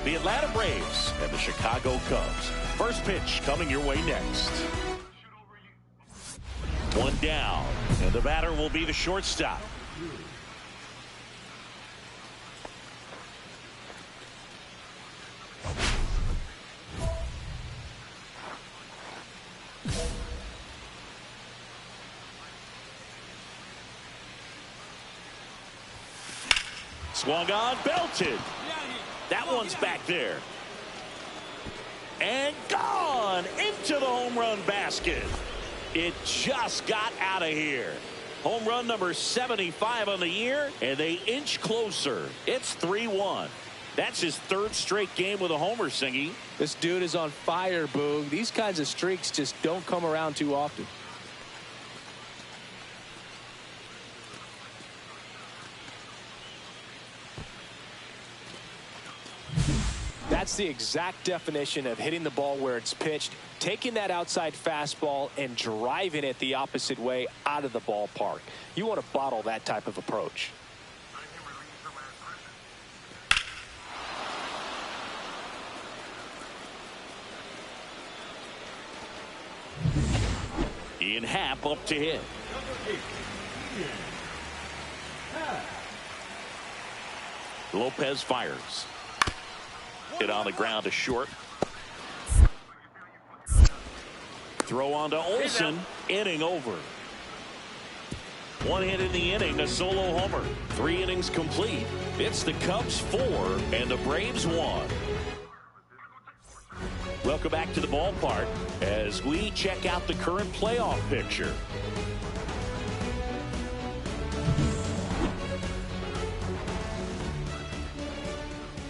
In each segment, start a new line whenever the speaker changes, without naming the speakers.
The Atlanta Braves and the Chicago Cubs. First pitch coming your way next. One down, and the batter will be the shortstop. Swung on, belted. That one's back there. And gone into the home run basket. It just got out of here. Home run number 75 on the year, and they inch closer. It's 3-1. That's his third straight game with a homer, Singy.
This dude is on fire, Boog. These kinds of streaks just don't come around too often. That's the exact definition of hitting the ball where it's pitched, taking that outside fastball and driving it the opposite way out of the ballpark. You want to bottle that type of approach.
Ian Happ up to hit. Lopez fires. Hit on the ground to short. Throw on to Olsen. Inning over. One hit in the inning, a solo homer. 3 innings complete. It's the Cubs 4 and the Braves 1. Welcome back to the ballpark as we check out the current playoff picture.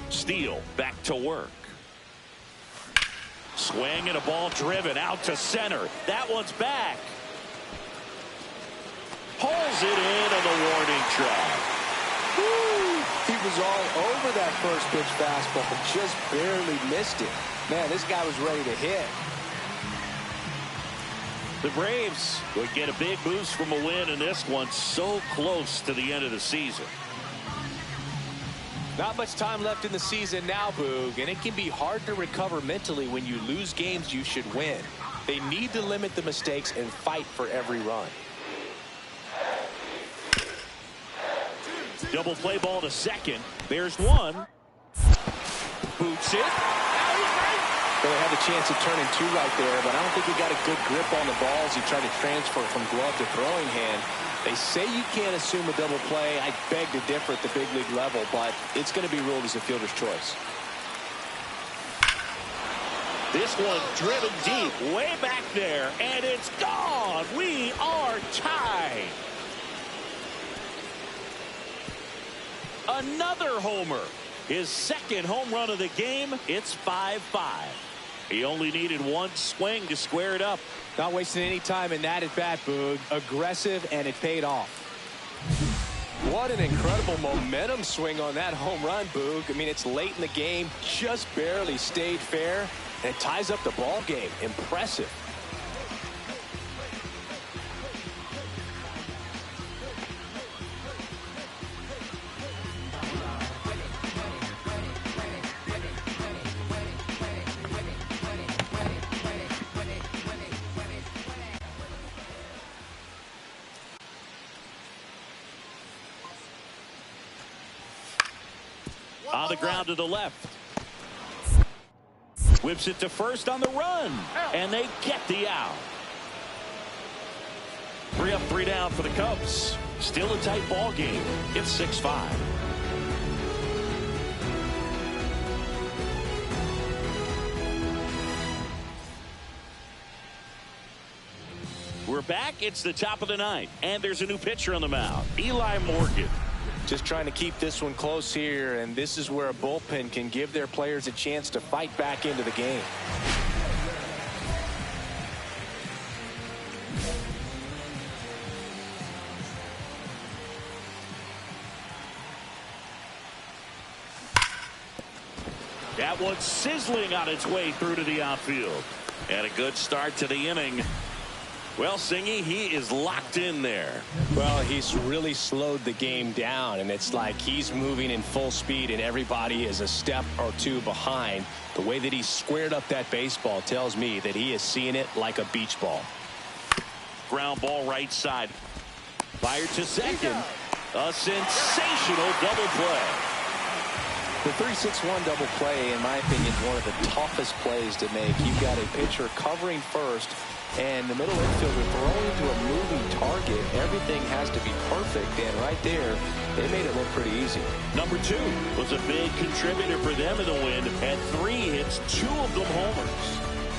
Steele back to work. Swing and a ball driven out to center. That one's back. Pulls it in on the warning track.
Woo! He was all over that first pitch fastball, but just barely missed it. Man, this guy was ready to hit.
The Braves would get a big boost from a win in this one, so close to the end of the season.
Not much time left in the season now, Boog, and it can be hard to recover mentally when you lose games you should win. They need to limit the mistakes and fight for every run.
Double play ball to second. There's one. Boots it.
Well, they had the chance of turning 2 right there, but I don't think he got a good grip on the ball as he tried to transfer from glove to throwing hand. They say you can't assume a double play. I beg to differ at the big league level, but it's going to be ruled as a fielder's choice.
This one driven deep, way back there, and it's gone. We are tied. Another homer. His second home run of the game. It's 5-5. He only needed one swing to square it up.
Not wasting any time in that at bat, Boog. Aggressive, and it paid off. What an incredible momentum swing on that home run, Boog. I mean, it's late in the game, just barely stayed fair, and it ties up the ball game. Impressive.
On the ground to the left. Whips it to first on the run. And they get the out. 3 up, 3 down for the Cubs. Still a tight ball game. It's 6-5. We're back. It's the top of the 9th. And there's a new pitcher on the mound. Eli Morgan.
Just trying to keep this one close here, and this is where a bullpen can give their players a chance to fight back into the game.
That one's sizzling on its way through to the outfield. And a good start to the inning. Well, Singy, he is locked in there.
Well, he's really slowed the game down, and it's like he's moving in full speed, and everybody is a step or two behind. The way that he squared up that baseball tells me that he is seeing it like a beach ball.
Ground ball right side. Fired to second. A sensational double play.
The 3-6-1 double play, in my opinion, is one of the toughest plays to make. You've got a pitcher covering first, and the middle infielder throwing to a moving target. Everything has to be perfect, and right there, they made it look pretty easy.
Number 2 was a big contributor for them in the win. Had 3 hits, 2 of them homers.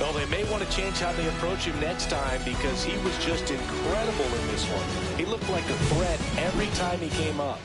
Well, they may want to change how they approach him next time because he was just incredible in this one. He looked like a threat every time he came up.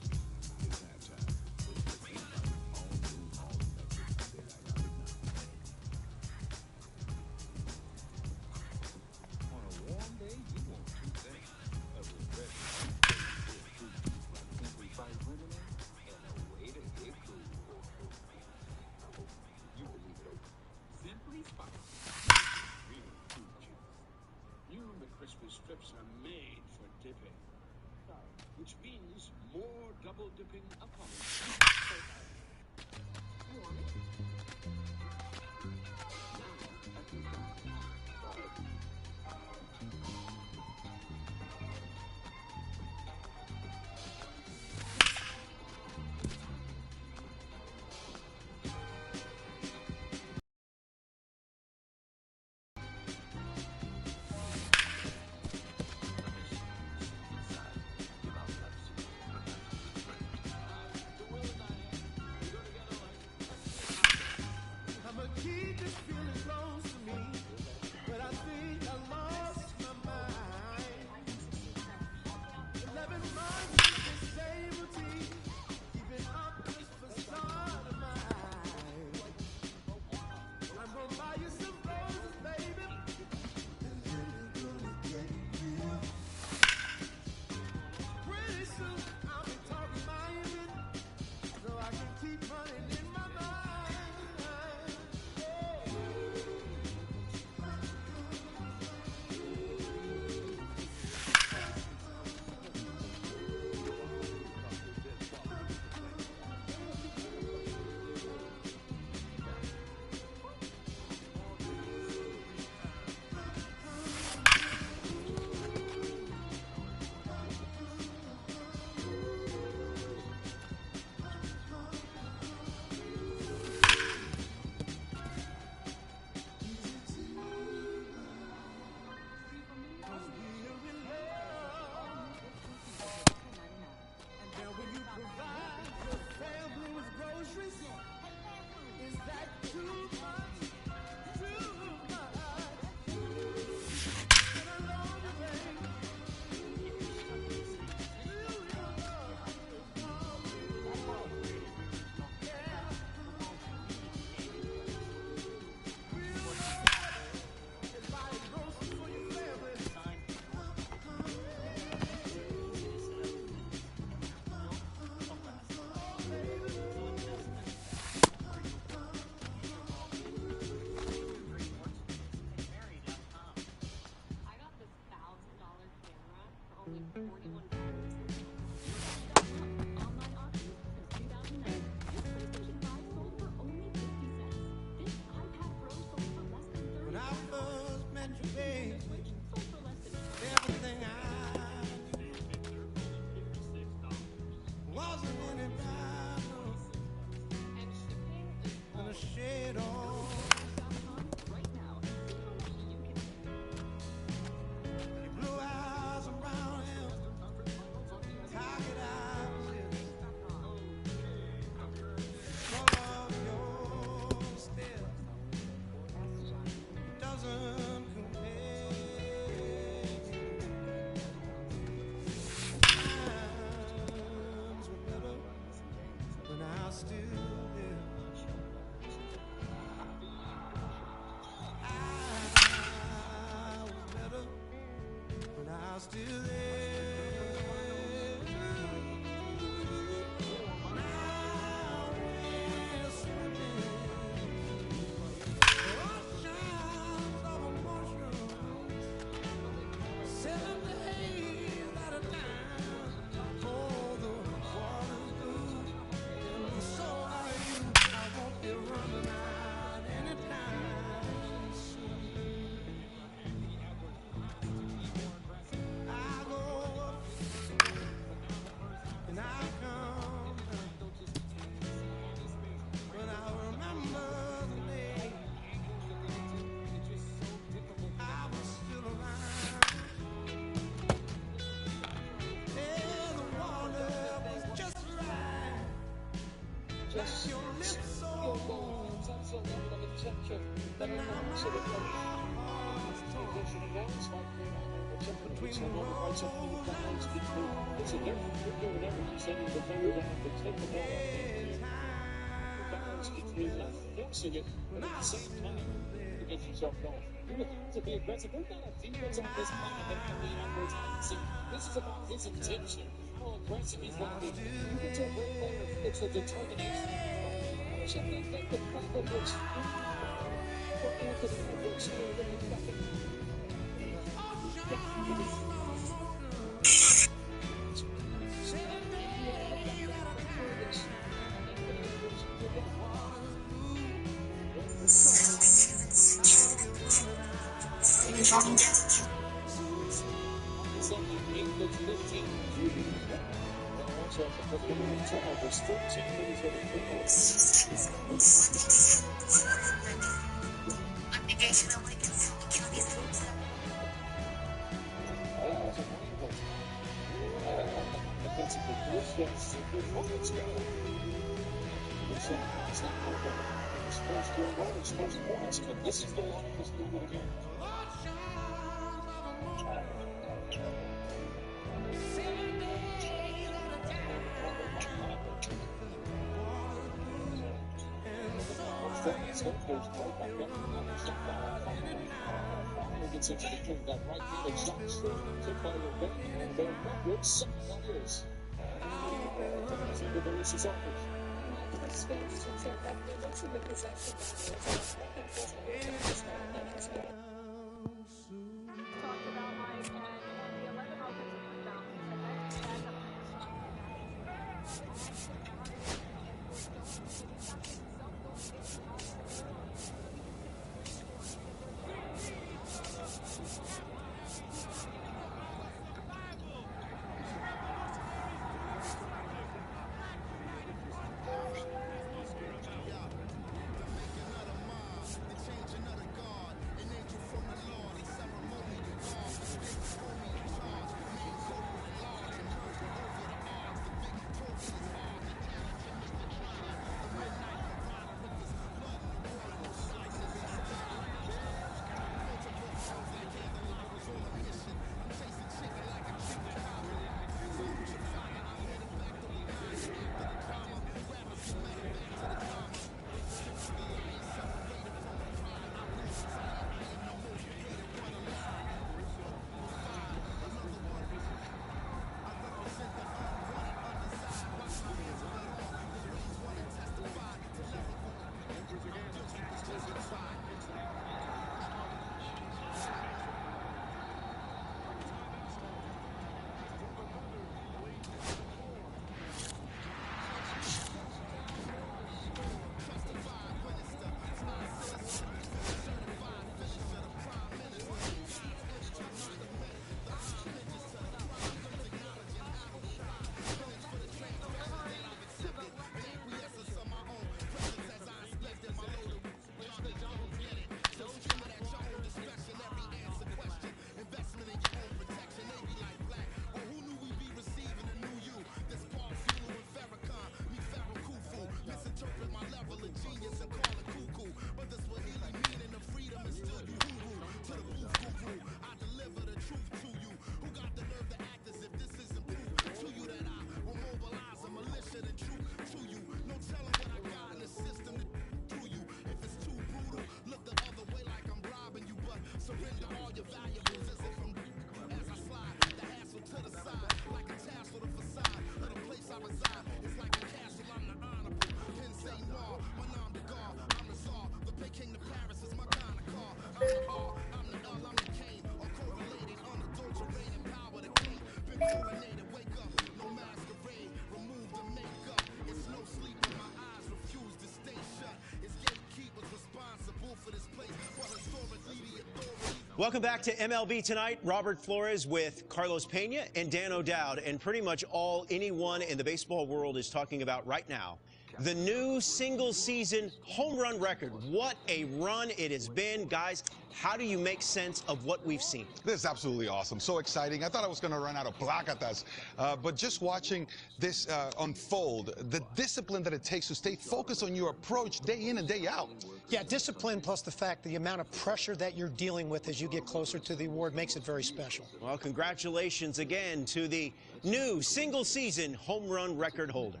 Welcome back to MLB Tonight. Robert Flores with Carlos Pena and Dan O'Dowd, and pretty much all anyone in the baseball world is talking about right now. The new single-season home run record. What a run it has been, guys. How do you make sense of what we've seen?
This is absolutely awesome. So exciting. I thought I was going to run out of placatas. But just watching this unfold, the discipline that it takes to stay focused on your approach day in and day out.
Yeah, discipline plus the fact the amount of pressure that you're dealing with as you get closer to the award makes it very special.
Well, congratulations again to the new single-season home run record holder.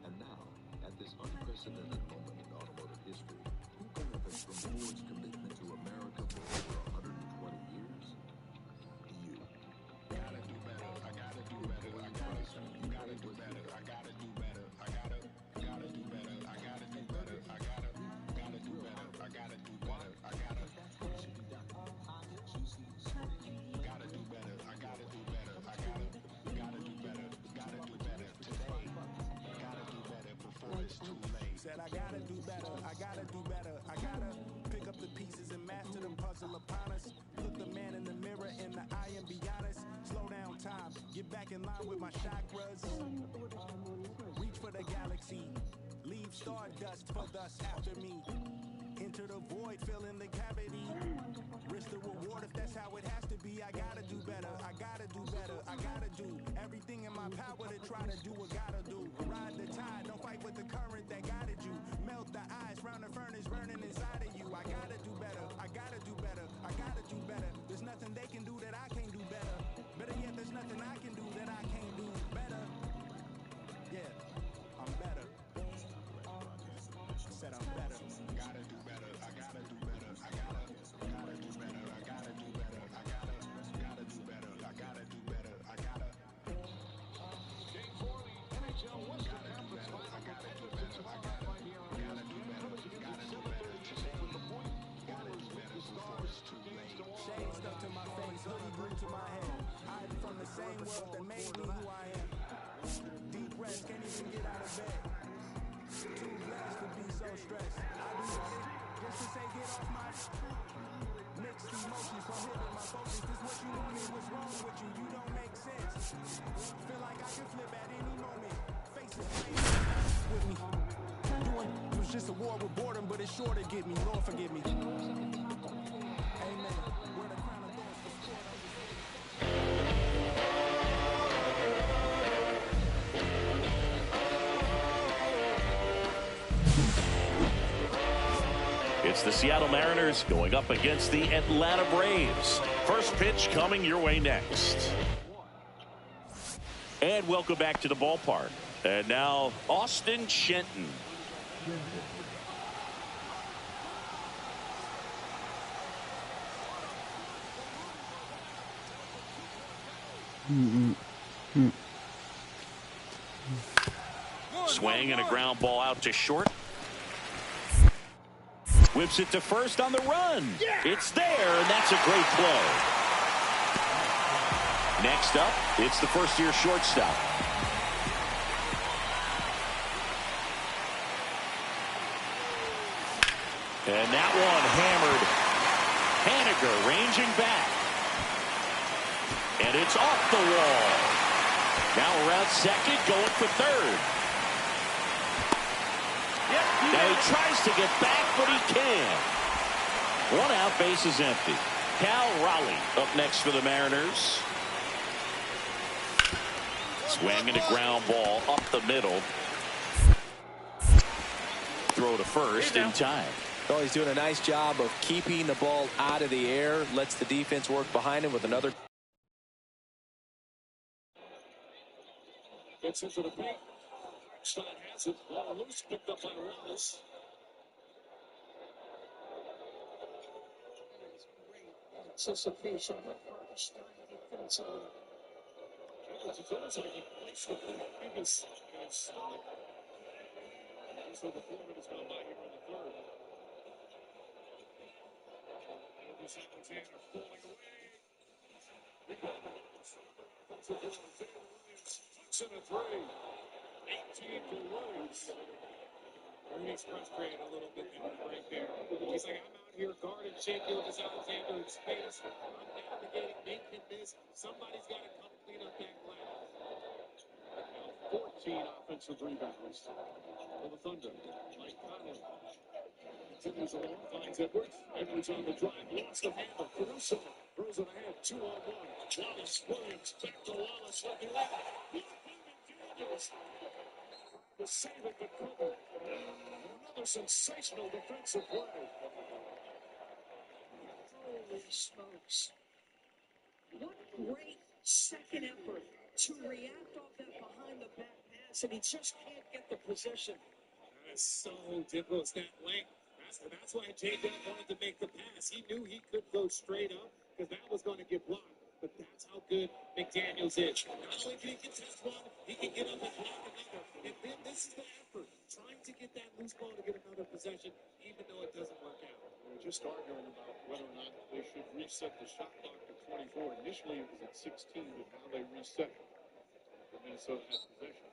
And now, at this unprecedented moment in automotive history, who benefits from Ford's commitment to America for over 120 years? You. Gotta do better. I gotta do better. I gotta do better. I gotta do better. I gotta do better. I gotta do better. I gotta do better. I gotta do better. I gotta do better. I gotta do better. I gotta do better. I gotta do better. Gotta do better today. Gotta do better before it's too late. Said I gotta do better. I gotta do better. I gotta pick up the pieces and master the puzzle upon us. Look the man in the mirror in the eye and be honest. Slow down time. Get back in line with my chakras. Reach for the galaxy. Leave stardust for thus after me. Enter the void, fill in the cavity. Risk the reward if that's how it has to be. I gotta do better. I gotta do better. I gotta do everything in my power to try to do what gotta do. Ride the tide, don't fight with the current that guided you. Melt the ice round the furnace burning inside of you. I gotta do better. I gotta do better. I gotta do better. There's nothing they can do that I can't do better. Better yet, there's nothing I can do that I can't do better. Yeah, I'm better. Said I'm better. Gotta do better. I gotta do better. I gotta do better. I gotta do better. I gotta do better. I gotta do better. I gotta. Game 4 of the NHL Western Conference Finals. I gotta do better. I gotta do better. Gotta do better today. Gotta do better before it's too late. Shade stuck to my face, hoodie glued to my head. Hiding from the same world that made me who I am. Deep breaths, can't even get out of bed. Too blessed to be so stressed. I do this just to say get off my mixed emotions, prohibit my focus. This what you wanted, what's wrong with you? You don't make sense. Feel like I can flip at any moment. Faces playing with me. Doing it was just a war with boredom, but it's sure to get me. Lord forgive me. Amen. Where the crown of thorns was poured over.
It's the Seattle Mariners going up against the Atlanta Braves. First pitch coming your way next. And welcome back to the ballpark. And now Austin Shenton. Swing and a ground ball out to short. Whips it to first on the run. Yeah. It's there, and that's a great play. Next up, it's the first-year shortstop. And that one hammered. Haniger ranging back. And it's off the wall. Now around second, going for third. Now he tries to get back, but he can't. One out, base is empty. Cal Raleigh up next for the Mariners. Swinging a ground ball up the middle. Throw to first in time.
Well, he's doing a nice job of keeping the ball out of the air. Lets the defense work behind him with another.
Gets into the paint. Stein has it. Ball loose, picked up by Wallace. Anticipation on first. It's almost like he plays with the biggest guys. So the 4 minutes gone by here in the third. And this Alexander pulling away. Flips it to Williams. Flips in a 3. 18 for Williams. Ernie gets frustrated a little bit right there. He's like, I'm out here guarding Shea Gilgeous Alexander in space. I'm navigating, making this. Somebody's got to come clean up that glass. 14 offensive rebounds for the Thunder. Mike Conley continues along, finds Edwards. Edwards on the drive, lost the handle. Caruso throws it ahead, 2-on-1. Wallace, Williams, back to Wallace, looking left. McDaniels. The save it, but couldn't. Another sensational defensive play.
Holy smokes. What great second effort to react off that behind the back pass, and he just can't get the possession.
That's so difficult. It's that length. That's why J-Dub wanted to make the pass. He knew he could go straight up because that was going to get blocked. But that's how good McDaniels is. Not only can he contest one, he can get up and block another. And then this is the effort, trying to get that loose ball to get another possession, even though it doesn't work out.
We're just arguing about whether or not they should reset the shot clock to 24. Initially, it was at 16, but now they reset it. Minnesota has possession.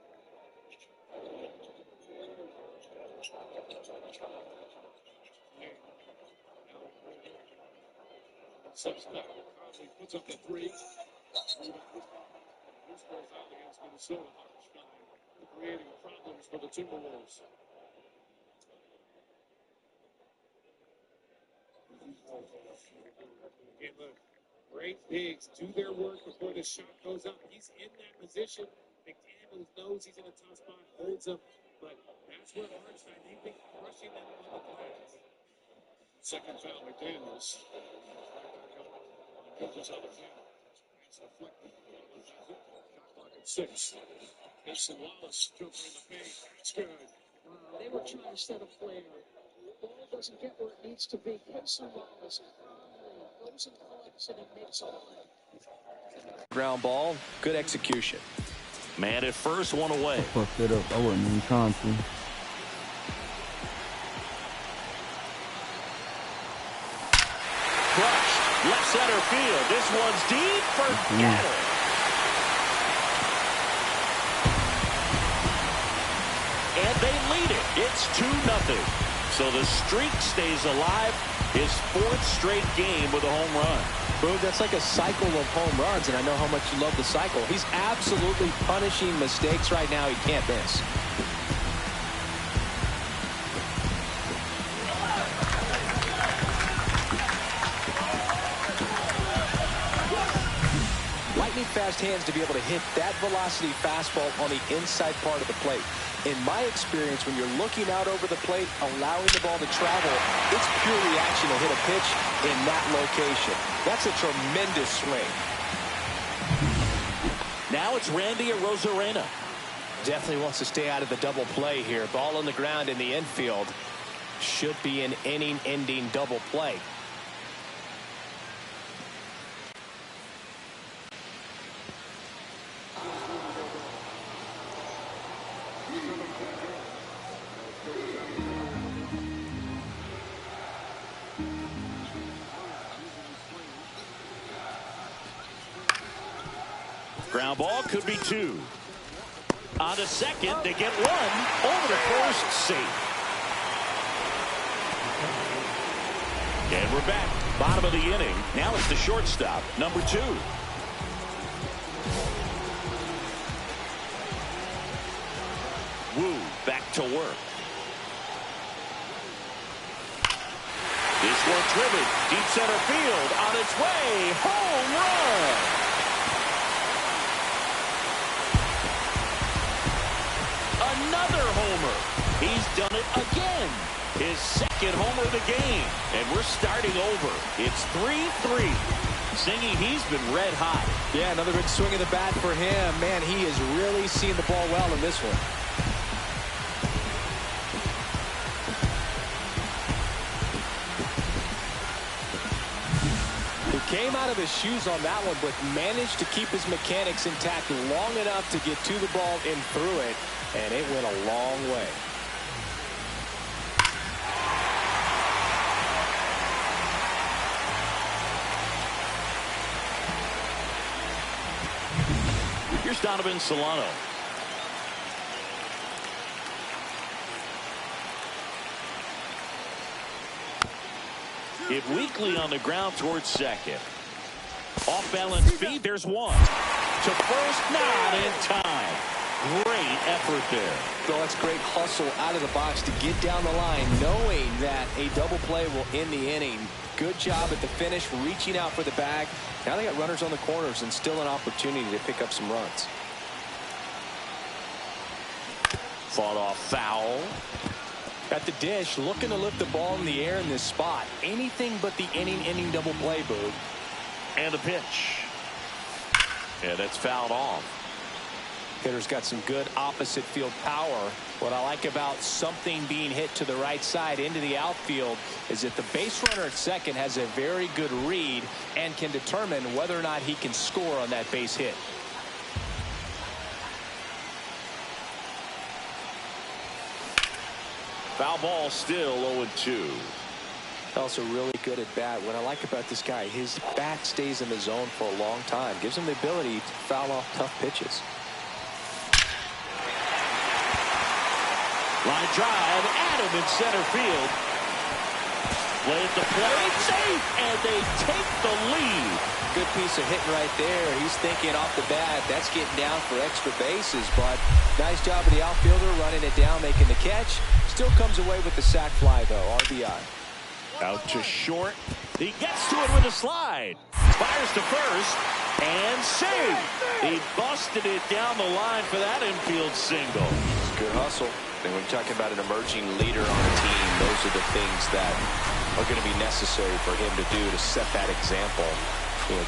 Suspect. Conley puts up the three. Rebound. This goes out against Minnesota. Hartenstein creating problems for the Timberwolves. Again, look, great bigs do their work before the shot goes up. He's in that position. McDaniels knows he's in a tough spot, holds him, but that's where Hartenstein, they've been crushing them on the glass.
Second foul, McDaniels. Gilgeous Alexander. It's deflected. Shot clock at 6. Mason Wallace jumper in the paint. That's good.
Wow, they were trying to set a flare. Ball doesn't get where it needs to be. Mason Wallace goes and collects it and makes a play.
Ground ball, good execution.
Man at first, one away.
Fucked it up. I wasn't even trying to.
Crushed. Left center field. This one's deep. Forget it. And they lead it. It's 2-0. So the streak stays alive. His 4th straight game with a home run.
Boog, that's like a cycle of home runs, and I know how much you love the cycle. He's absolutely punishing mistakes right now he can't miss. Lightning fast hands to be able to hit that velocity fastball on the inside part of the plate. In my experience, when you're looking out over the plate, allowing the ball to travel, it's pure reaction to hit a pitch in that location. That's a tremendous swing.
Now it's Randy Arozarena.
Definitely wants to stay out of the double play here. Ball on the ground in the infield. Should be an inning-ending double play.
Ground ball could be 2. On to second, they get 1 over the first, safe. And we're back, bottom of the inning. Now it's the shortstop, number 2. Wu back to work. This one driven, deep center field, on its way, home run. Another homer. He's done it again. His 2nd homer of the game. And we're starting over. It's 3-3. Singy, he's been red hot.
Yeah, another good swing of the bat for him. Man, he is really seeing the ball well in this one. He came out of his shoes on that one, but managed to keep his mechanics intact long enough to get to the ball and through it. And it went a long way.
Here's Donovan Solano. Hit weakly on the ground towards second. Off balance feed. There's one. To first, not in time. Great effort there.
Well, that's great hustle out of the box to get down the line, knowing that a double play will end the inning. Good job at the finish, reaching out for the bag. Now they got runners on the corners and still an opportunity to pick up some runs.
Fought off foul.
At the dish, looking to lift the ball in the air in this spot. Anything but the inning double play, Boog.
And a pitch. Yeah, that's fouled off.
Hitter's got some good opposite field power. What I like about something being hit to the right side into the outfield is that the base runner at second has a very good read and can determine whether or not he can score on that base hit.
Foul ball, still 0-2.
Also really good at bat. What I like about this guy, his bat stays in the zone for a long time. Gives him the ability to foul off tough pitches.
Line drive, Adam in center field. Play at the plate, safe, and they take the lead.
Good piece of hitting right there. He's thinking off the bat, that's getting down for extra bases, but nice job of the outfielder running it down, making the catch. Still comes away with the sac fly, though, RBI.
Out to short. He gets to it with a slide. Fires to first and save. He busted it down the line for that infield single.
Good hustle. And when you're talking about an emerging leader on a team, those are the things that are going to be necessary for him to do to set that example,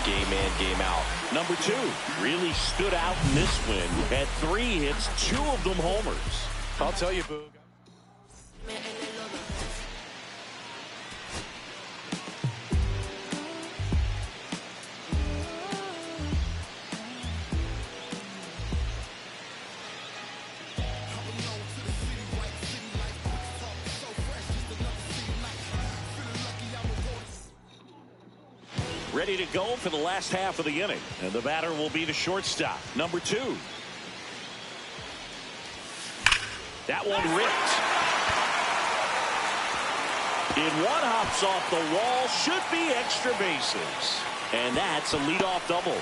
game in, game out.
Number 2 really stood out in this win. Had 3 hits, 2 of them homers.
I'll tell you, Boog.
Ready to go for the last half of the inning. And the batter will be the shortstop, number 2. That one ripped. In one, hops off the wall. Should be extra bases. And that's a leadoff double.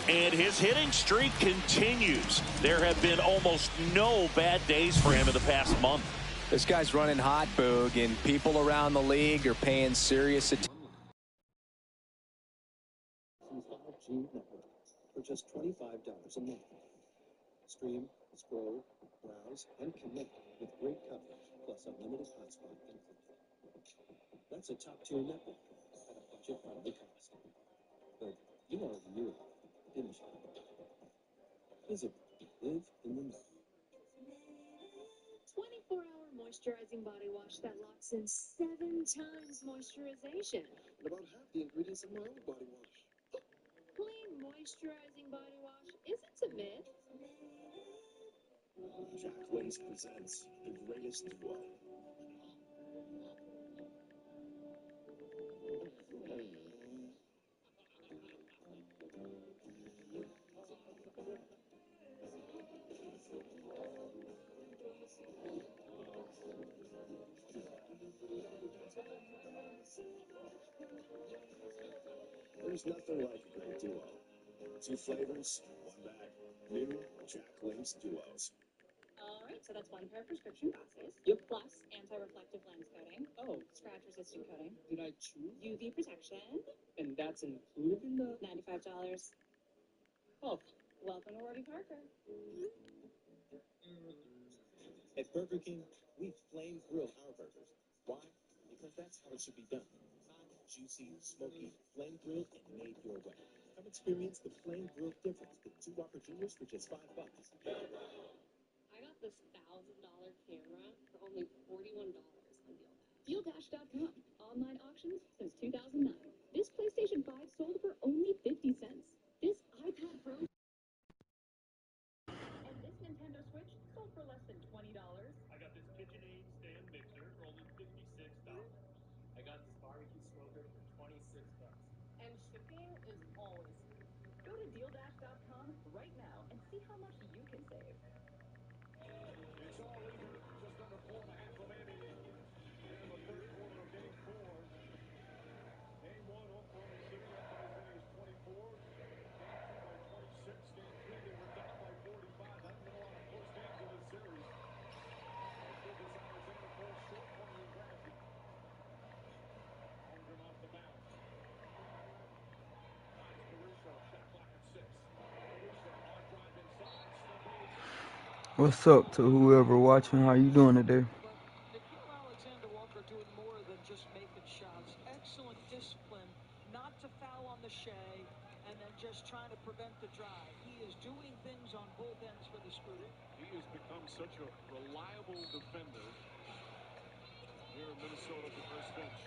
And his hitting streak continues. There have been almost no bad days for him in the past month.
This guy's running hot, Boog, and people around the league are paying serious attention.
For just $25 a month. Stream, scroll, browse, and connect with great coverage, plus unlimited hotspot included. That's a top-tier network at a budget-friendly cost. But you already knew it, didn't you? Visit Live in the Know.
24-hour moisturizing body wash that locks in 7 times moisturization.
And about half the ingredients in my own body wash.
Clean moisturizing body wash isn't a myth.
Jack Lace presents the greatest duo. There's nothing like a great duo. 2 flavors, 1 bag. New Jack Lace Duos.
All right, so that's 1 pair of prescription glasses.
Yep.
Plus anti-reflective lens coating.
Oh,
Scratch-resistant coating.
did I choose?
UV protection.
And that's included in the...
$95.
Oh.
Welcome to Warby Parker.
At Burger King, we flame grill our burgers. Why? Because that's how it should be done. Hot, juicy, smoky, flame grilled and made your way. Come experience the flame grilled difference with 2 Whopper Juniors for just $5.
I got this $1,000 camera for only $41 on DealDash.com. Online auctions since 2009. This PlayStation 5 sold for only 50 cents. This iPad Pro and this Nintendo Switch sold for less than $20.
I got this KitchenAid stand mixer for only $56. I got this barbecue smoker for $26.
And shipping is always free. Go to DealDash.com right now and see how much you can save.
It's all even, just under 4.5 remaining.
What's up to whoever watching? How you doing today?
Alexander Walker doing more than just making shots. Excellent discipline, not to foul on the Shea, and then just trying to prevent the drive. He is doing things on both ends for the Scooter.
He has become such a reliable defender here in Minnesota for Chris Finch.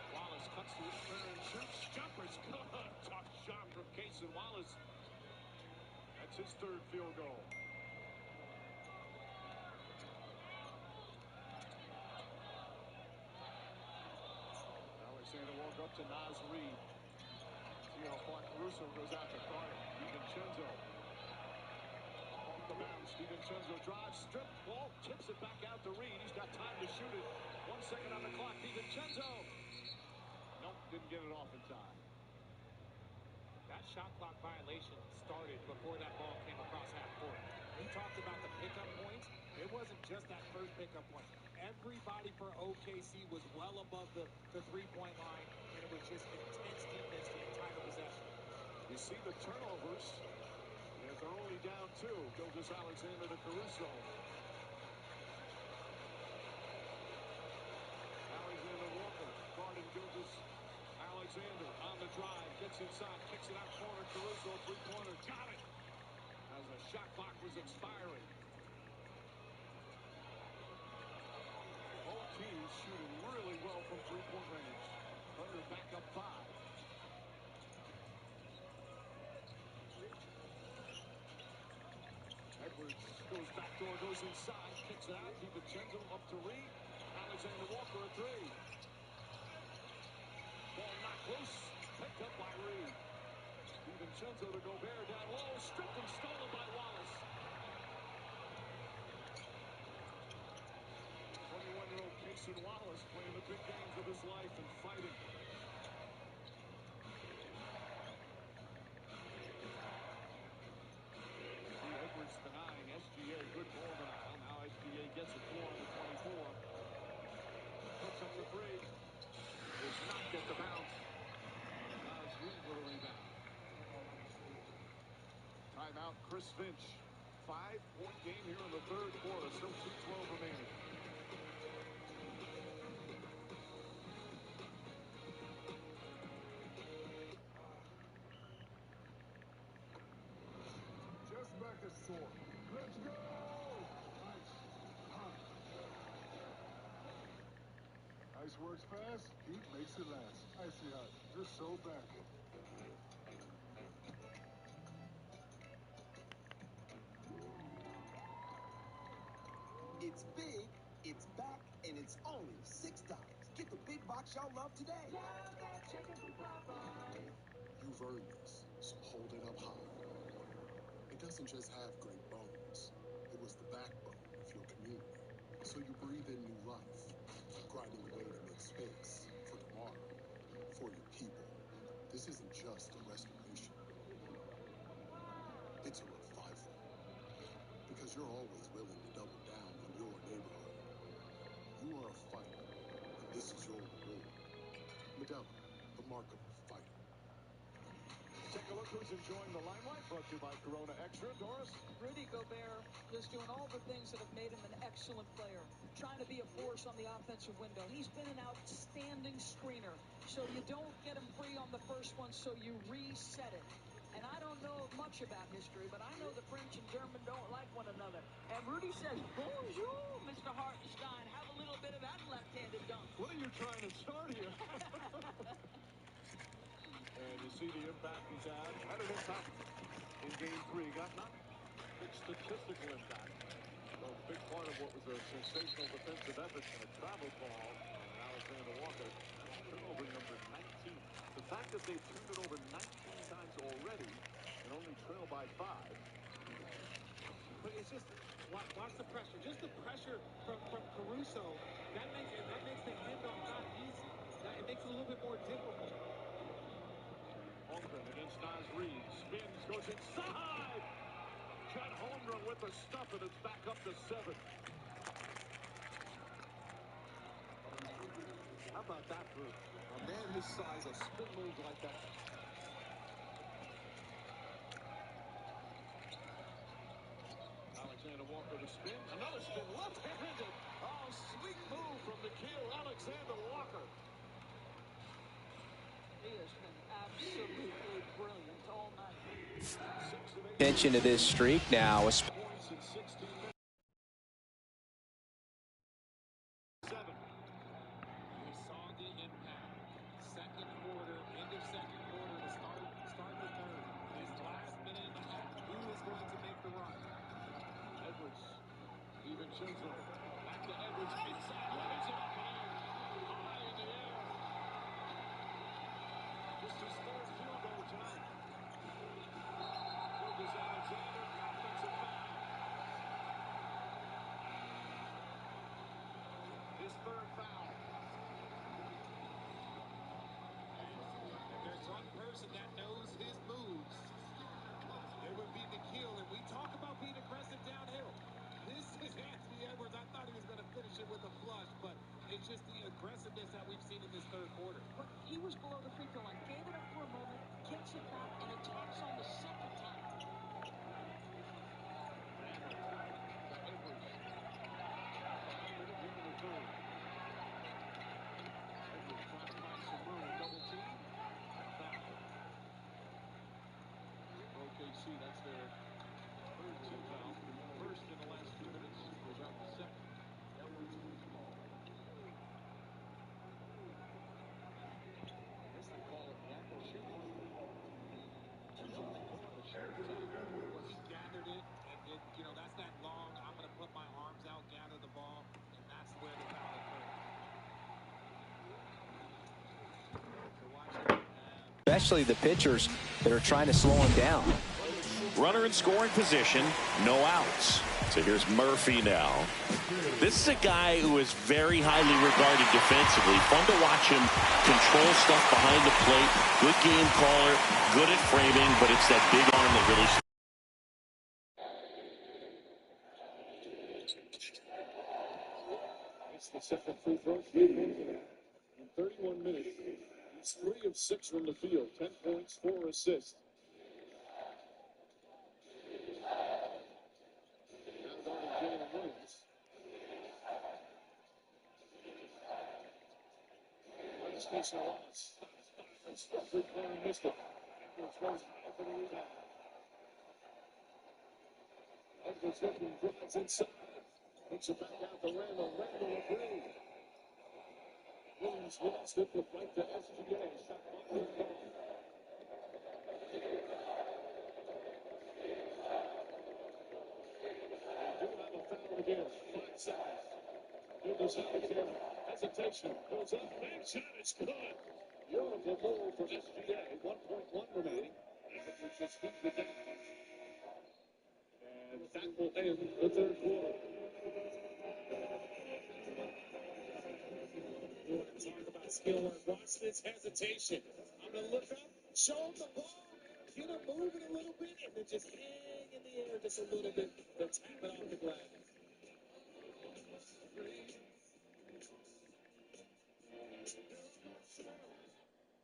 Wallace cuts to his clear and shoots. Jumper's good. Tough shot from Cason Wallace. That's his third field goal. Alexander Walker up to Naz Reid. See how far Caruso goes out to guard it. DiVincenzo. Off the bounce. DiVincenzo drives, strip ball, tips it back out to Reid. He's got time to shoot it. 1 second on the clock. DiVincenzo. Nope, didn't get it off in time.
That shot clock violation started before that ball came across half court. He talked about the pickup points. It wasn't just that first pickup point. Everybody for OKC was well above the three-point line, and it was just intense defense the entire possession.
You see the turnovers. As they're only down 2. Gilgeous Alexander to Caruso. Alexander Walker guarding Gilgeous Alexander on the drive. Gets inside. Kicks it out corner. Caruso three-pointer. Got it. As the shot clock was expiring. Both teams shooting really well from three-point range. Thunder back up 5. Edwards goes backdoor, goes inside, kicks it out. DiVincenzo up to Reid. Alexander Walker a 3. Ball not close. Picked up by Reid. DiVincenzo to Gobert down low. Stripped and stolen by Wallace. 21-year-old Cason Wallace playing the big games of his life and fighting. Edwards denying SGA. Good ball denial. Now SGA gets it 4 on the 24. Puts up the 3. Does not get the bounce. Naz Reid with a rebound. Timeout, Chris Finch. 5-point game here in the third quarter. Still 2:12 remaining.
Just back to shore. Let's go! Ice works fast, heat makes it last. Icy hot, you're so back.
It's big, it's back, and it's only $6. Get the big box y'all love today. Love that chicken from Popeyes.
You've earned this, so hold it up high. It doesn't just have great bones. It was the backbone of your community. So you breathe in new life, grinding away to make space for tomorrow, for your people. This isn't just a restoration. It's a revival. Because you're always willing to double down on your neighborhood. You are a fighter, and this is your reward. Medella, the mark of a fighter.
Take a look who's enjoying the limelight. Brought to you by Corona Extra. Doris?
Rudy Gobert just doing all the things that have made him an excellent player. Trying to be a force on the offensive window. He's been an outstanding screener. So you don't get him free on the first one, so you reset it. And I don't know much about history, but I know the French and German don't like one another. And Rudy says, bonjour, Mr. Hartenstein. Have a little bit of that left-handed dunk.
What are you trying to start here? And you see the impact he's had. Had an impact in Game 3. Got not big statistical impact. Well, a big part of what was a sensational defensive effort and a travel call on Alexander Walker. That's turnover number 19. The fact that they've turned it over 19 times already and only trail by 5.
But it's just, watch the pressure. Just the pressure from Caruso. That makes the handoff not easy. It makes it a little bit more difficult.
Holmgren against Naz Reid. Spins, goes inside. Chet Holmgren with the stuff, and it's back up to 7. How about that for a man his size, a spin move like that? spin, another spin, left-handed. Oh, sweet move from Nikhil Alexander Walker.
He has been absolutely brilliant all night.
Attention to this streak now.
Points in 16 minutes. 7.
We saw the impact. Second quarter, end of second quarter to start the third. His last minute and a half. Who is going to make the run?
Edwards, DiVincenzo, back to Edwards, inside, lays it up and in, high in the air. Just his third field goal tonight. Lucas Alexander, offensive foul. His third foul.
If there's one person that knows his moves, it would be Nikhil. And we talk about being aggressive downhill. This is Anthony Edwards. I thought he was going to finish it with a flush, but it's just the aggressiveness that we've seen in this third quarter.
But he was below the free throw line, gave it up for a moment, gets it back, and attacks on the second time.
OKC, that's their third team foul. First in the last few minutes. Goes out the second. I guess they call it block or shoot.
Well, he gathered it, and then, that's that long, I'm going to put my arms out, gather the ball, and that's where the foul occurred.
Especially the pitchers that are trying to slow him down.
Runner in scoring position, no outs. So here's Murphy now. This is a guy who is very highly regarded defensively. Fun to watch him control stuff behind the plate. Good game caller, good at framing, but it's that big arm that really...
It's the second free throw. In 31 minutes, he's 3 of 6 from the field. 10 points, 4 assists. Now guarding Jalen Williams. Williams facing a loss. Three-corner missed it. Edwards goes high for the rebound. Edwards looking, drives inside. Takes it back out to Randall. Randall agreed. Williams lost it with right to SGA. Shot clock is gone. They do have a foul again. 5 seconds. Lucas Alexander. Hesitation. Goes up. Big shot. It's good. Beautiful move from SGA. 1.1 remaining. Edwards just feeds it down. And that will end the third quarter. You want to talk about skill work. Watch this hesitation. I'm going to look up, show him the ball, get him moving a little bit, and then just hang in the air just a little bit, then tap it off the glass.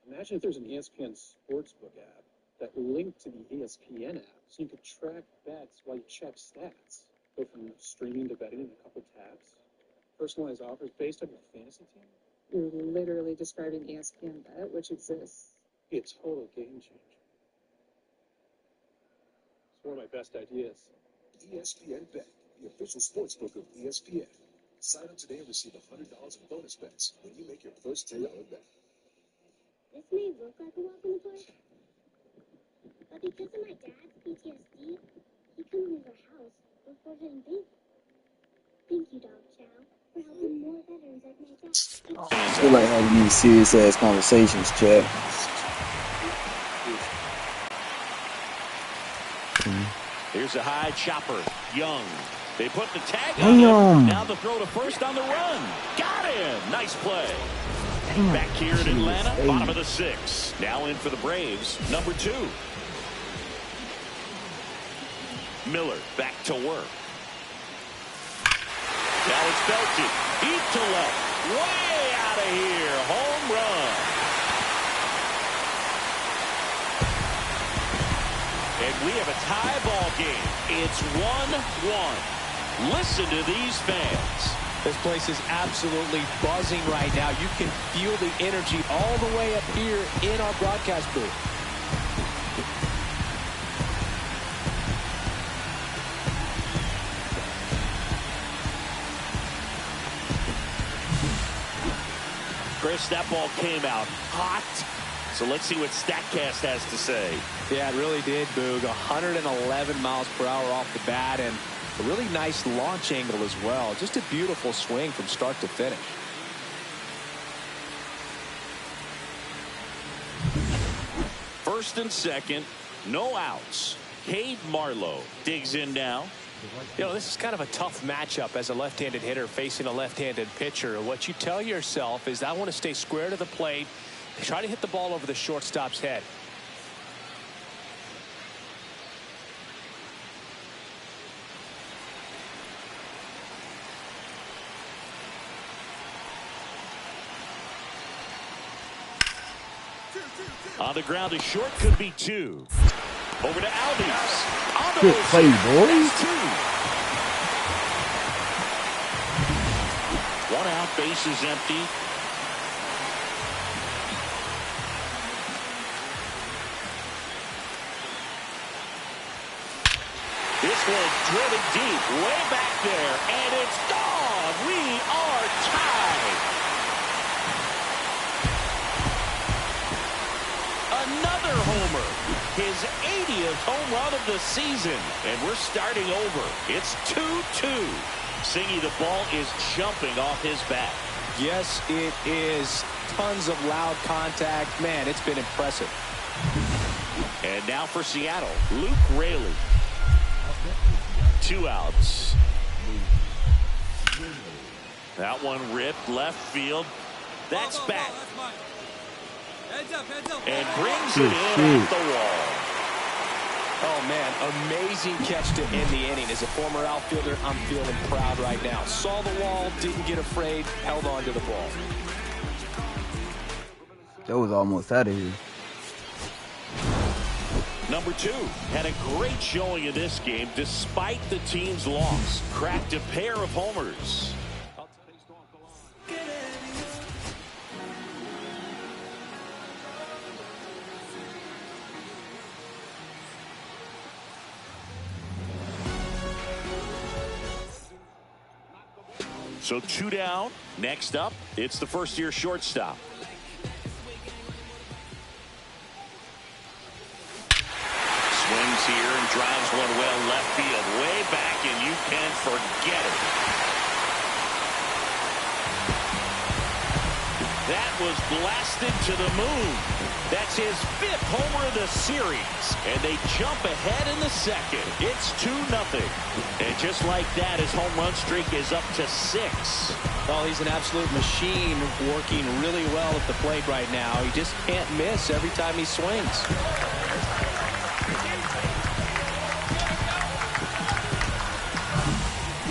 Imagine if there's an ESPN Sportsbook app that linked to the ESPN app so you could track bets while you check stats. Go from streaming to betting in a couple taps. Personalized offers based on your fantasy team.
You're literally describing ESPN Bet, which exists.
Be a total game changer. It's one of my best ideas.
ESPN Bet, the official sportsbook of ESPN. Sign up today and receive $100 in bonus bets when you make your first $10 bet.
This may look like a welcome to play, but because of my dad's PTSD, he couldn't leave our house before hitting big. Thank you, Dog Chow, for helping more veterans like my dad.
I feel like having these serious ass conversations, Chad.
Here's a high chopper. Young. They put the tag
Damn.
on him. Now the throw to first on the run. Got him. Nice play.
Damn.
Back here in Atlanta, bottom of the 6. Now in for the Braves, number 2. Miller back to work. Now it's belted. Deep to left. Way out of here. Home run. And we have a tie ball game. It's 1-1. Listen to these fans.
This place is absolutely buzzing right now. You can feel the energy all the way up here in our broadcast booth.
Chris, that ball came out hot. So let's see what StatCast has to say.
Yeah, it really did, Boog. 111 miles per hour off the bat, and a really nice launch angle as well. Just a beautiful swing from start to finish.
First and second, no outs. Cade Marlowe digs in now.
You know, this is kind of a tough matchup as a left-handed hitter facing a left-handed pitcher. What you tell yourself is, I want to stay square to the plate, try to hit the ball over the shortstop's head.
On the ground to short, could be 2. Over to Albies.
Good play, boys.
2. 1 out, base is empty. This one driven deep, way back there, and it's gone. We are tied. Another homer. His 80th home run of the season. And we're starting over. It's 2-2. Singy, the ball is jumping off his bat.
Yes, it is. Tons of loud contact. Man, it's been impressive.
And now for Seattle, Luke Raley. 2 outs. That one ripped left field. That's back. And brings it in off the wall.
Oh, man, amazing catch to end the inning. As a former outfielder, I'm feeling proud right now. Saw the wall, didn't get afraid, held on to the ball.
That was almost out of here.
Number 2 had a great showing in this game despite the team's loss. Cracked a pair of homers. So 2 down. Next up, it's the first-year shortstop. Swings here and drives one well left field, way back, and you can forget it. That was blasted to the moon. That's his 5th homer of the series, and they jump ahead in the second. It's 2-0, and just like that, his home run streak is up to 6.
Well, he's an absolute machine, working really well at the plate right now. He just can't miss every time he swings.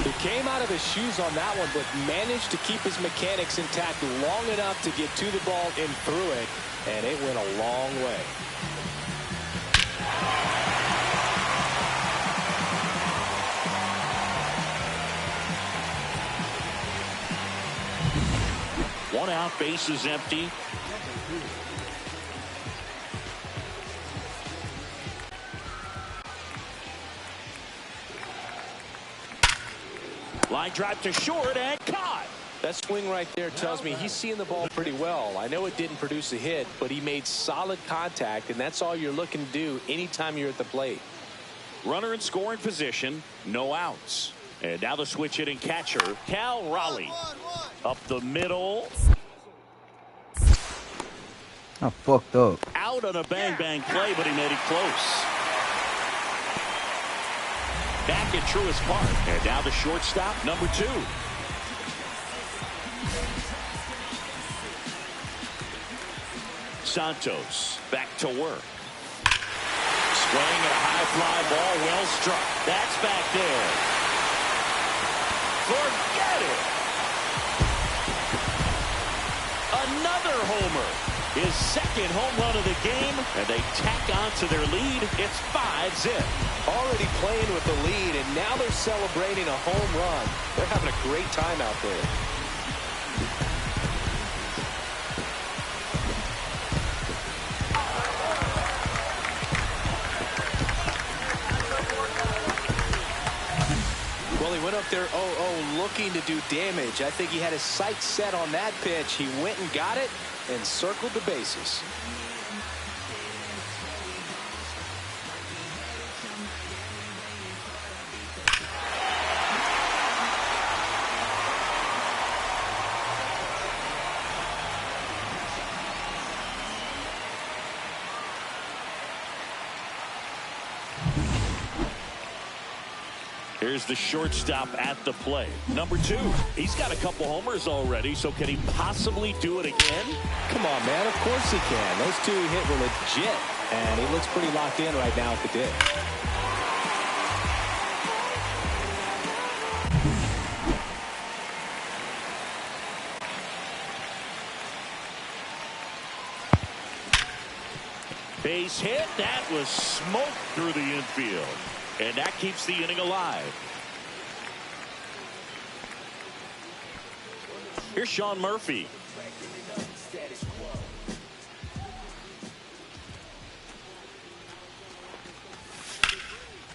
He came out of his shoes on that one, but managed to keep his mechanics intact long enough to get to the ball and through it, and it went a long way.
One out, base is empty. Line drive to short and caught.
That swing right there tells me he's seeing the ball pretty well. I know it didn't produce a hit, but he made solid contact, and that's all you're looking to do anytime you're at the plate.
Runner in scoring position, no outs. And now the switch hitting catcher, Cal Raleigh. Up the middle.
I fucked up.
Out on a bang-bang play, but he made it close. Back at Truist Park. And now the shortstop, number 2. Santos back to work. Swing at a high fly ball, well struck. That's back there. Forget it. Another homer. His 2nd home run of the game, and they tack on to their lead. It's 5-zip.
Already playing with the lead, and now they're celebrating a home run. They're having a great time out there. Well, he went up there 0-0 looking to do damage. I think he had his sights set on that pitch. He went and got it and circled the bases.
Here's the shortstop at the plate. Number 2. He's got a couple homers already, so can he possibly do it again?
Come on, man. Of course he can. Those 2 he hit were legit, and he looks pretty locked in right now at the dish.
Base hit. That was smoke through the infield. And that keeps the inning alive. Here's Sean Murphy.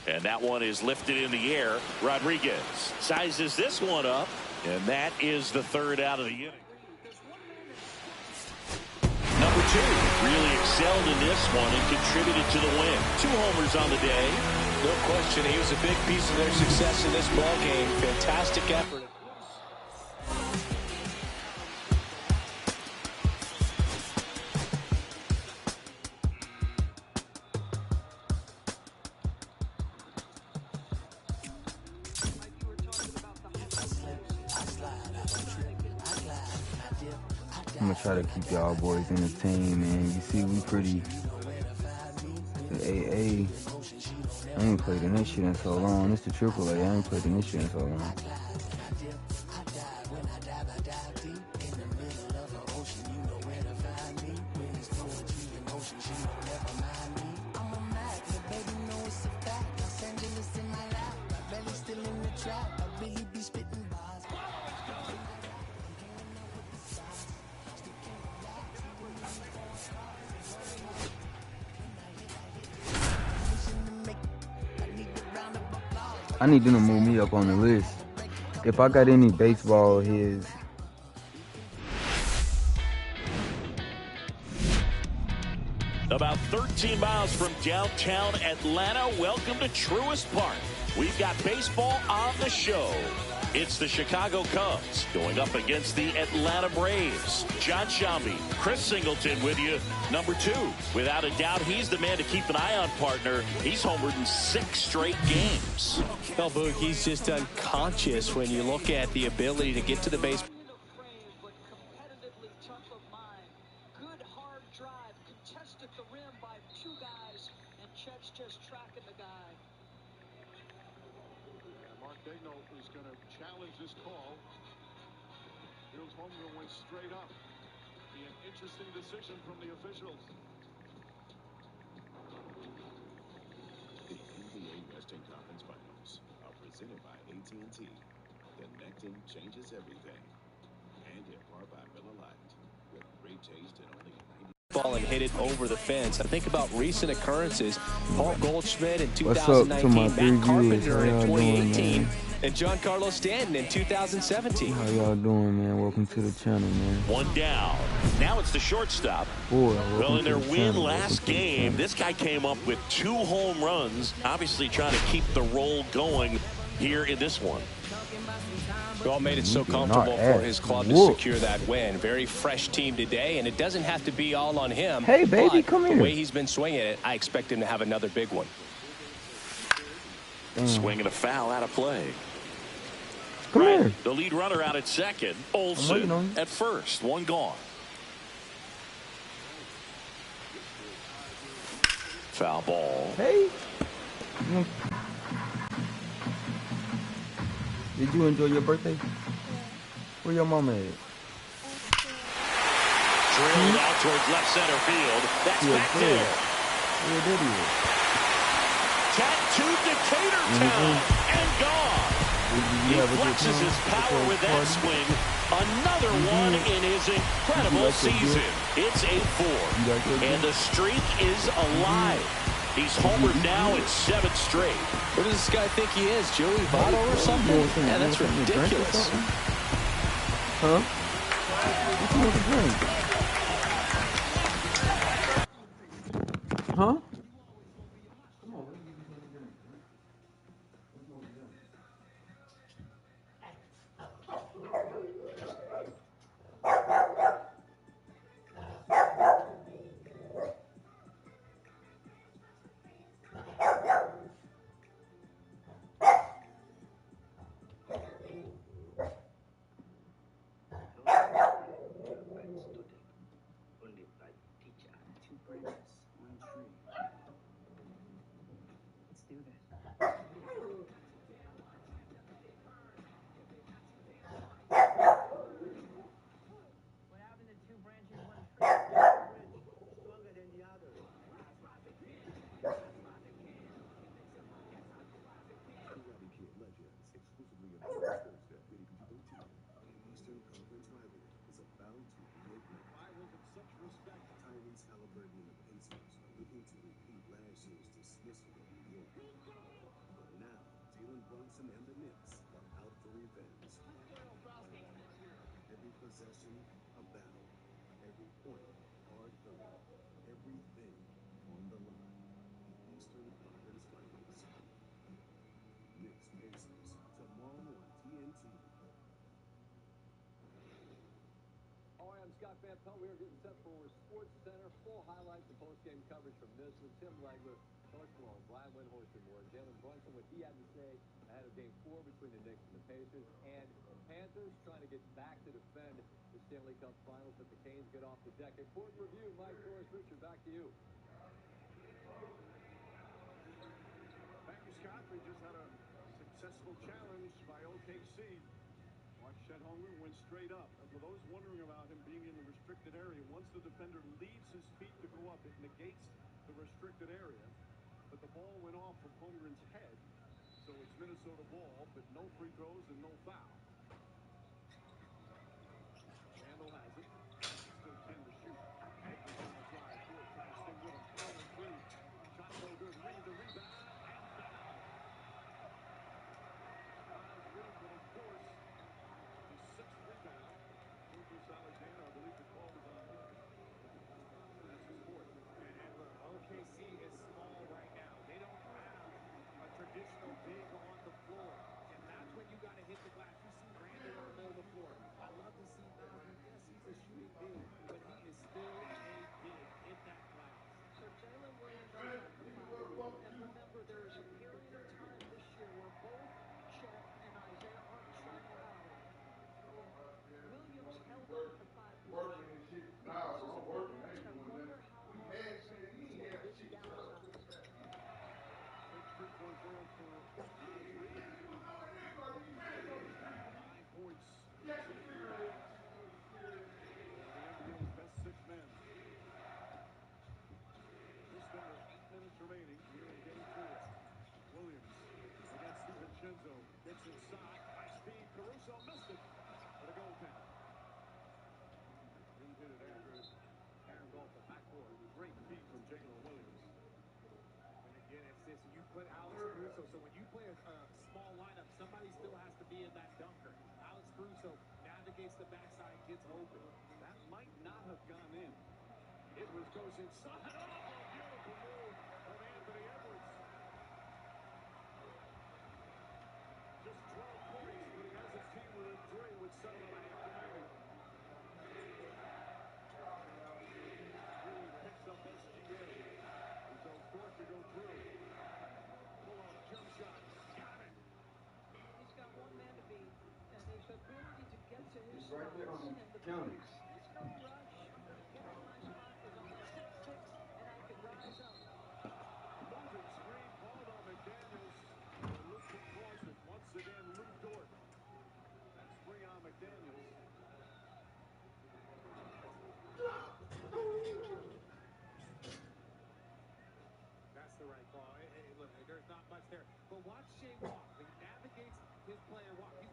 And that one is lifted in the air. Rodriguez sizes this one up. And that is the 3rd out of the inning. Number 2 really excelled in this one and contributed to the win. 2 homers on the day.
No question, he was a big piece of their success in this ball game. Fantastic effort.
I'm gonna try to keep y'all boys entertained, man. You see, we pretty. The AA. I ain't played in this shit in so long. It's the AAA. I ain't played in this shit in so long. I need them to move me up on the list. If I got any baseball his.
About 13 miles from downtown Atlanta, welcome to Truist Park. We've got baseball on the show. It's the Chicago Cubs going up against the Atlanta Braves. John Shambi, Chris Singleton with you. Number 2, without a doubt, he's the man to keep an eye on, partner. He's homered in 6 straight games.
Well, Boog, he's just unconscious when you look at the ability to get to the base.
Good hard drive, contested the rim by 2 guys, and Chet's just tracking the guy.
Mark Daigneault is going to challenge this call. Bill's home run went straight up. Be an interesting decision from the officials.
The NBA Western Conference Finals are presented by AT&T. Connecting changes everything. And in part by Miller Lite. With great taste and only 90.
Ball and hit it over the fence. I think about recent occurrences. Paul Goldschmidt in
What's up to my
2019, Matt Carpenter in
How y'all doing,
2018,
man?
and Giancarlo Stanton in 2017.
How y'all doing, man? Welcome to the channel, man.
1 down. Now it's the shortstop.
Boy,
Well, in their
to the
win
channel.
last game, this guy came up with 2 home runs, obviously trying to keep the roll going here in this one.
Well, made it so comfortable for his club to secure that win. Very fresh team today, and it doesn't have to be all on him.
Hey, baby, come here.
The way he's been swinging it, I expect him to have another big one.
Swinging a foul out of play.
Come here.
The lead runner out at second. Olsen at first. 1 gone. Foul ball.
Hey. Did you enjoy your birthday? Where your mama at?
Drilled out towards left center field. That's back there.
Where did he?
Tattooed Decatur Town and gone.
you
He
have a good
flexes his
time?
power with that
Party?
swing. Another one in his incredible season. It's 8-4. And the streak is alive. He's homered now in 7 straight.
What does this guy think he is, Joey Votto or something? Yeah, that's ridiculous.
Huh? What you want to drink? Huh?
Legends, exclusively on Sports Thursday, rated PG-13. The Eastern Conference rivalry is about to reignite. Rivals of such respect, Tyrese Halliburton and the Pacers are looking to repeat last year's dismissal of New York. But now, Jalen Brunson and the Knicks are out for revenge. Every possession, a battle. Every point, hard-earned. Everything on the line. The Eastern Conference Finals. Knicks Pacers, tomorrow on TNT.
Hi, I'm Scott Van Pelt. We are getting set for Sports Center. Full highlights and post-game coverage from this with Tim Legler, Coach Malone, Brian Windhorst, and more. Jalen Brunson, what he had to say ahead of Game 4 between the Knicks and the Pacers. And Panthers trying to get back to defend the Stanley Cup Finals, but the Canes get off the deck. Important review, Mike Torres. Richard, back to you.
Thank you, Scott. We just had a successful challenge by OKC. Mark Shethonger went straight up. And for those wondering about him being in the restricted area, once the defender leaves his feet to go up, it negates the restricted area. But the ball went off from Holmgren's head. So it's Minnesota ball, but no free throws and no foul. Randall has it. Still 10 to shoot. Edwards on the drive. Ford trying to stay with him. Corner 3. Shot no good. Reed the rebound. And foul. Miles Reed, but of course, his 6th rebound. Lucas Alexander, I believe the call was on him. That's his 4th.
And look, OKC is small right now. They don't have a traditional big on the floor. And that's when you got to hit the glass. You see Randall in the middle of the floor. I love to see Miles. Yes, he's a shooting big, but he is still a big. Hit that glass.
So Jalen Williams is at the 5. And remember, there is a period of time this year where both Chet and Isaiah Hartenstein were out. Williams held on to 5 position. This is a big ask. I wonder how long they'll say he's going to get downside.
Big 3-point zone for Miles Reed. 9 points. One of the NBA's best 6 men. Just under 8 minutes remaining here in Game 4. Williams against DiVincenzo. Gets inside. High speed. Caruso missed it. But a goaltender. Reed hit it after it carried off the backboard. Great feed from Jalen Williams.
And again, it's this. You put Alex Caruso. So when you play a small lineup, somebody still has to be in that dunker. Alex Caruso navigates the backside, gets open.
That might not have gone in. Edwards goes inside. Oh, beautiful move from Anthony Edwards. Just 12 points, but he has his team within 3 with 7.5 remaining. Really picks up SGA. He tells Dort to go through. Pull-up jump shot. Got it.
He's got one man to beat, and his ability to get to his
It's right there on
spots
the
and the
counter.
pace. There's no rush. I'm going to get to my spot because I'm 6'6", and I can rise up.
Moving screen called on McDaniels. They looked across it. Once again, Lou Dort. That's bring on McDaniels.
That's the right call. Hey, look, there's not much there. But watch Shea walk. He navigates his player walk. You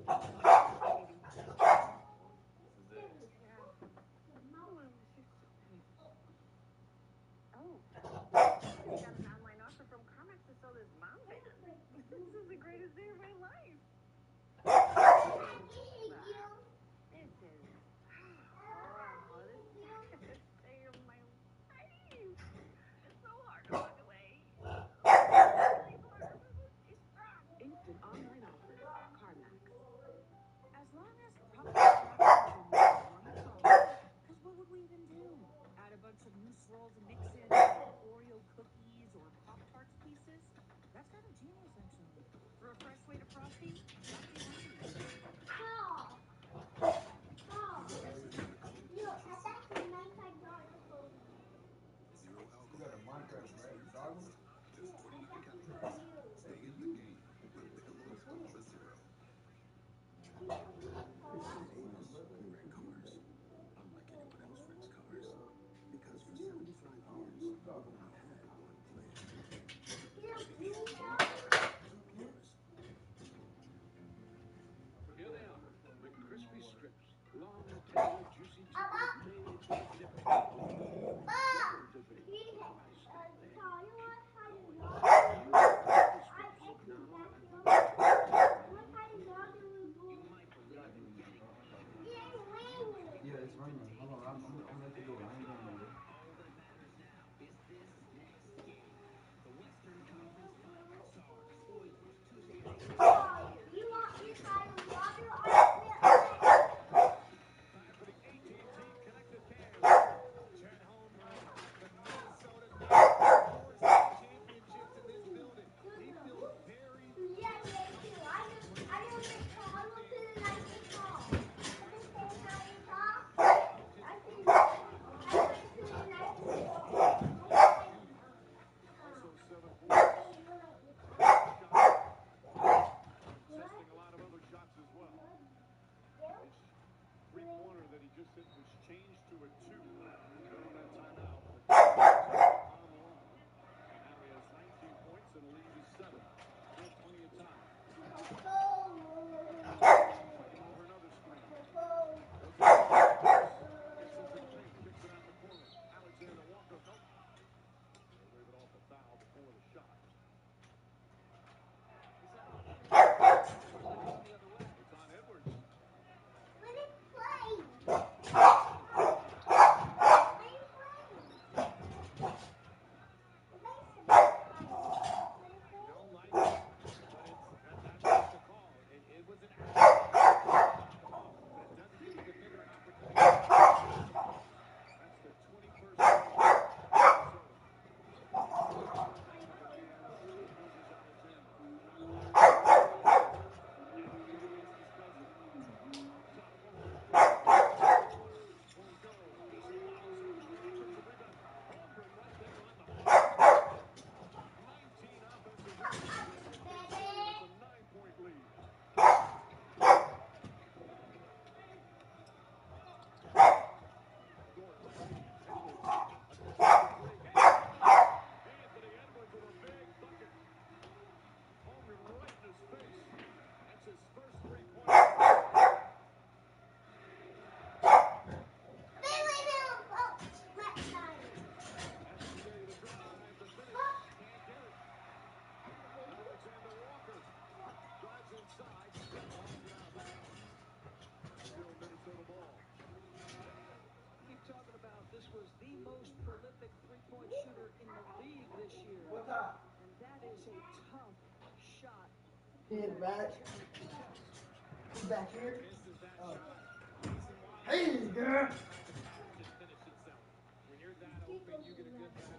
Oh, you got an online offer from CarMax to sell this mom van. This is the greatest day of my life. This is, oh, this is the greatest day of my life. It's so hard to walk away. Instant online offers, CarMax. As long as Pop-Tarts on the phone, because what would we even do? Add a bunch of new swirls and mix in Oreo cookies or Pop-Tarts pieces? That's kind of genius, actually. For a fresh way to frosty, frosty
Zero alcohol. Just 29 calories. Stay in the game with Michelob Ultra Zero. We wreck cars, unlike anyone else wrecks cars. Because for 75 years, we've only had one plan.
Here they are, McCrispy strips. Long, tender, juicy chicken made to dip. Double dipping.
Yeah, it's raining. Hold on, I'm at the door. I ain't going nowhere.
Also 7 points. Testing a lot of other shots as well. His three-pointer that he just hit was changed to a 2 during that timeout. But on the line. And now he has 19 points and the lead is 7. Still plenty of time. Fighting over another screen. Gets into the paint. Kicks it out in the corner. Alexander Walker. Nope. They wave it off a foul before the shot. It's on Edwards. Don't like it, but that's the call. It was an accident. But it doesn't give the defender an opportunity. That's the 21st goal for Minnesota. Back of the man loses Alexander. Edwards against his cousin. Top corner. Won't go. Swallows it. Offensive rebound. Holmgren right there on the horn. 19 offensive rebounds. It's a 9-point lead. Anthony Edwards with a big bucket. Holmgren right in his face. That's his first three-pointer. Yesterday the drive, the finish. Can't get it. Alexander Walker drives inside. Longs it out of bounds. Still Minnesota ball.
Keep talking about this was the most prolific three-point shooter in the league this year. And that is a tough shot.
He's back. He's back here.
Misses that
Oh.
shot. Mason Wallace.
Hey, girl.
Just finish itself. When you're that open, you get a good pass.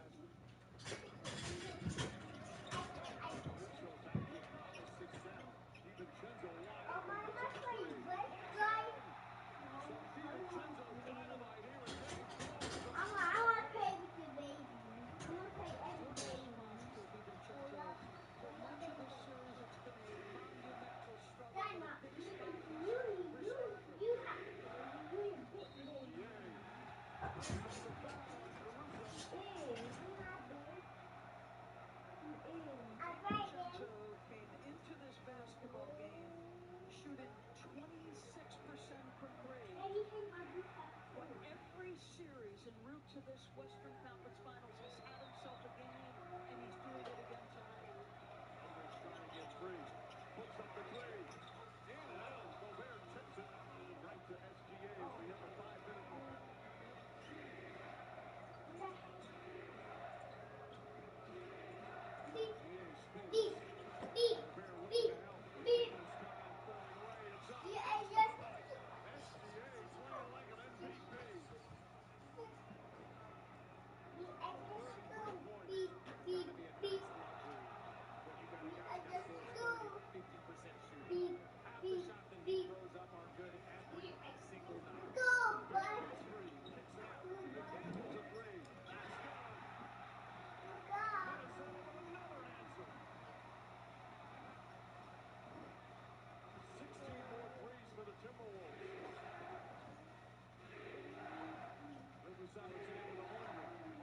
Caruso back with Wallace 6 down. DiVincenzo wide open. Puts up a three. So DiVincenzo dynamite here and getting close.
I want to play with the baby. I want to play every baby.
For DiVincenzo. For much of this series, it's been a monumental struggle with a big spot.
You have to. You're a big baby.
Yeah,
to this Western Conference Finals. He's had himself a game, and he's doing it again tonight.
Aldridge trying to get free. Puts up the three. In and out. Gobert tips it right to SGA as we hit the 5-minute mark.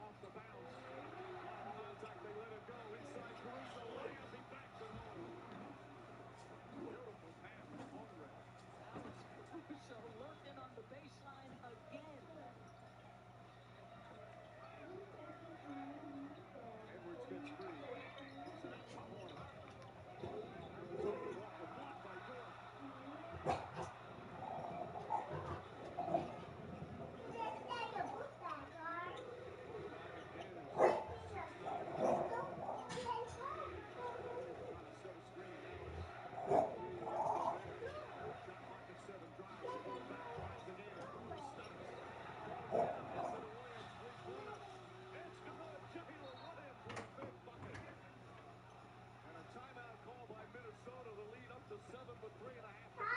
Off the bounce. Contact, they let it go. Inside Caruso. Layup, he backs it home. Beautiful pass from Holmgren.
Caruso lurking on the baseline again.
Edwards gets free. Puts it in the corner. Edwards off the block by Dort. Minnesota, the lead up to 7 with 3.5 to play.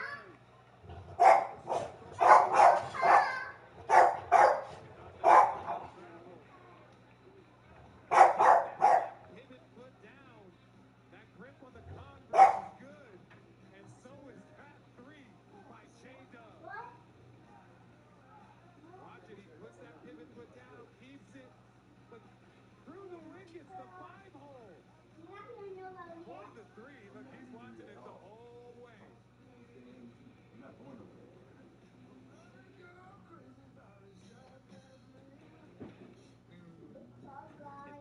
Pivot foot down. That grip on the concrete is good. And so is that three by J-Dub. Watch it. He puts that pivot foot down, keeps it, but through the ring gets the 5-hole. For the three. Look, he's watching it the whole way.
At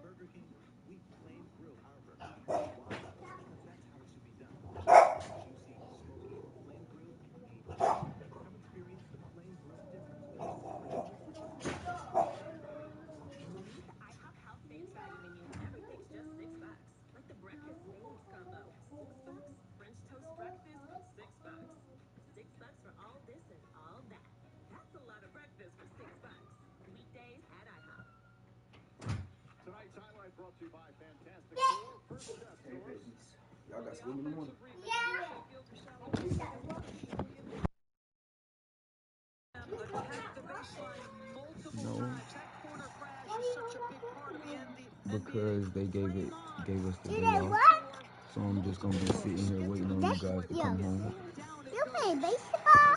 Burger King, we flame grill our burgers. Why? Because that's how it should be done. Juicy, smoky, flame grilled, and made fresh. Come experience the flame grilled difference with original crispy.
New to IHOP Health Base Value Menu. Everything's just $6. Like the breakfast wings combo, $6. French toast breakfast, $6. $6 for all this and all that. That's a lot of breakfast for $6. Weekdays at IHOP.
Tonight's highlight brought to you by Fantastic Four First Step Stores.
Y'all got school in the morning? No. Because they gave us the day off. So I'm just gonna be sitting here waiting on you guys to come home.
You play baseball?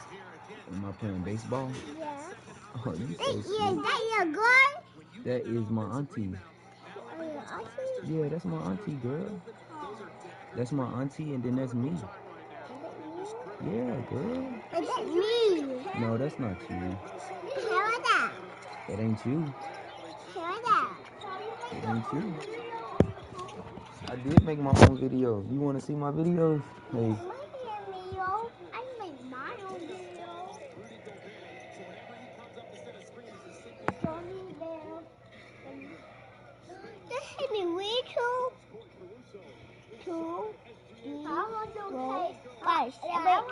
Am I playing baseball?
Yeah.
Oh, you so
Is
sweet.
that your girl?
That is my auntie.
Oh, your auntie?
Yeah, that's my auntie, girl. That's my auntie, and then that's me. Yeah, girl.
Is that me?
No, that's not you.
How is that?
That ain't you.
How is that?
It ain't you. I did make my own video. You want to see my videos? Hey.
I make my own video. Show me there. This hit me way too. I want to say, guys,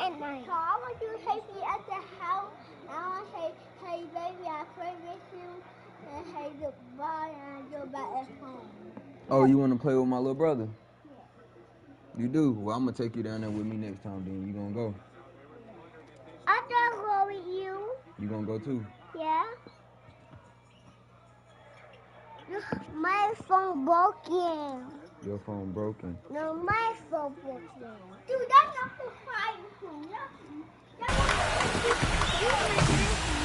at night. So I want you to take me at the house. I want to say, hey baby, I play with you. And say goodbye and go back at home.
Oh, you want to play with my little brother?
Yeah.
You do? Well, I'm going to take you down there with me next time, then. You going to go?
I'm going to go with you.
You going to go too?
Yeah. My phone broken.
Your phone broken.
No, my phone broken. Dude, that's not the phone.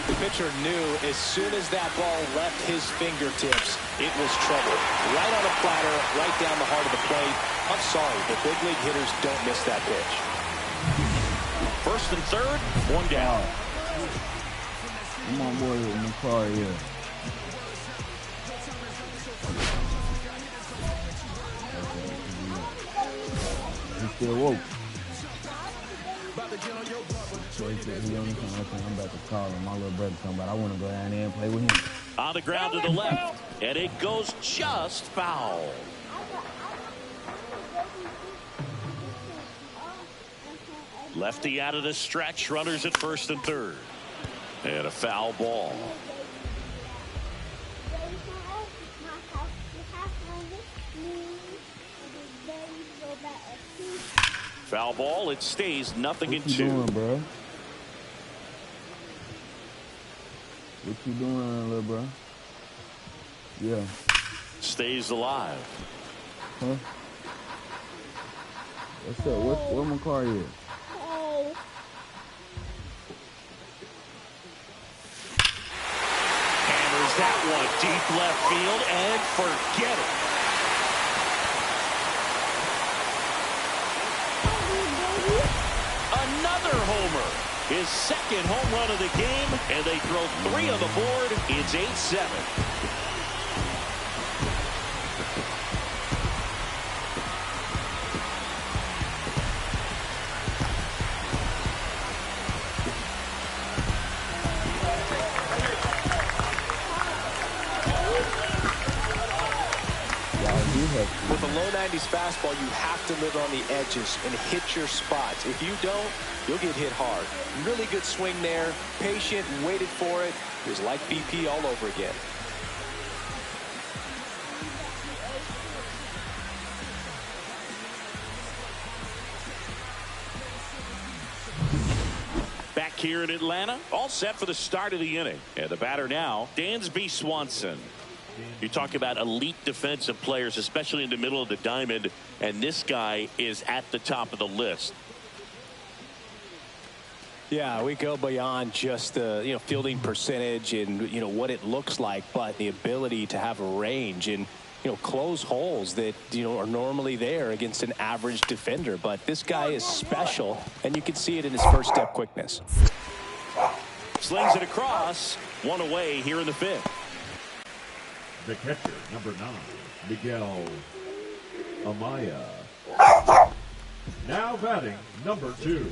The pitcher knew as soon as that ball left his fingertips, it was trouble. Right on a platter, right down the heart of the plate. I'm sorry, but big league hitters don't miss that pitch.
First and third, one down.
I'm on board with my car here. still woke. So he on the phone. I'm about to call him. My little brother talking about I want to go down there and play with him.
On the ground to the left, and it goes just foul. Lefty out of the stretch, runners at first and third. And a foul ball. Foul ball, it stays 0-2.
What you doing, bro? What you doing, little bro? Yeah.
Stays alive.
Huh? What's up? Where my car is?
Hammers that one deep left field and forget it. Another homer. His second home run of the game, and they throw 3 on the board. It's 8-7.
With a low 90s fastball, you have to live on the edges and hit your spots. If you don't, you'll get hit hard. Really good swing there. Patient, waited for it. It was like BP all over again.
Back here in Atlanta, all set for the start of the inning. And the batter now, Dansby Swanson. You talk about elite defensive players, especially in the middle of the diamond, and this guy is at the top of the list.
Yeah, we go beyond just the fielding percentage and what it looks like, but the ability to have a range and close holes that are normally there against an average defender. But this guy is special, and you can see it in his first step quickness.
Slings it across, one away here in the fifth.
The catcher, number 9, Miguel Amaya. Now batting, number 2.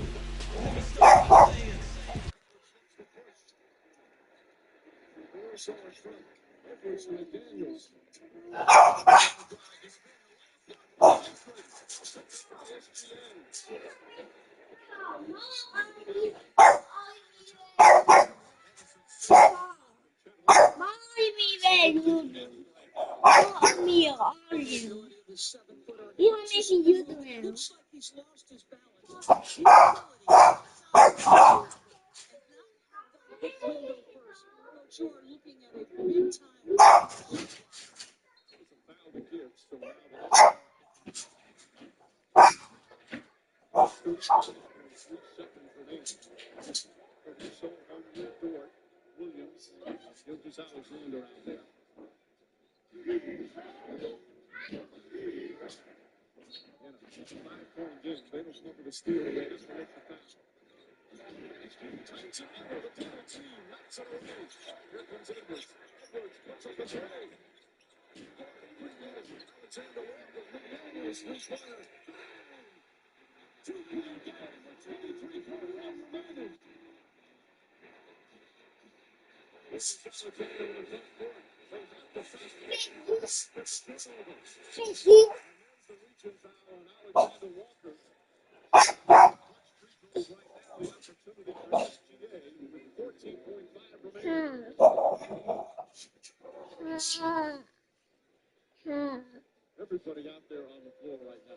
Everybody out there on the floor right now.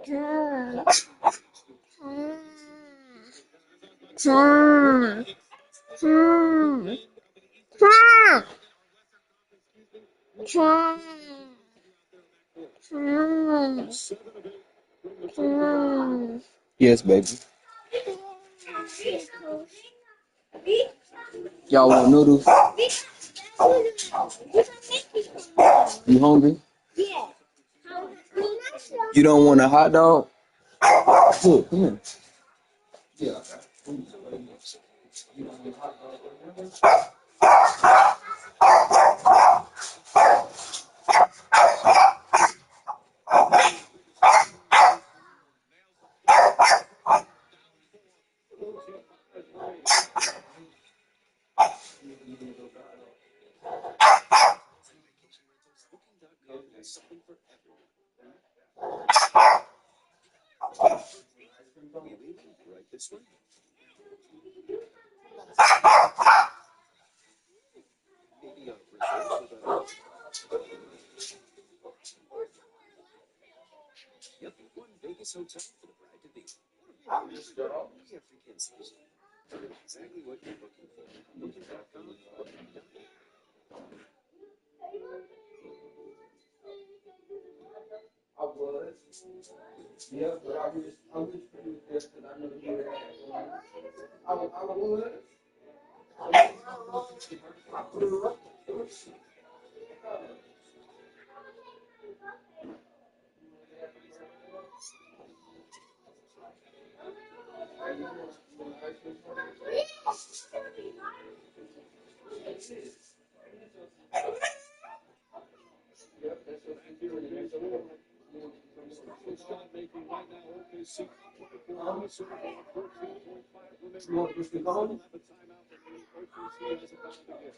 Yes, baby. Y'all want noodles? You hungry? You don't want a hot dog? Look, come here. Yeah.
We leaving right this way? Maybe on reserve about. Yep, one Vegas hotel for the bride to be. Every cancellation. Exactly what you're looking for. Booking.com. Booking.com.
I was. Yeah, but I wish you was there because I know you were there. I was.
Shot making right now. OKC.
You want this to go?
Still have a timeout remaining. OKC has a foul to give.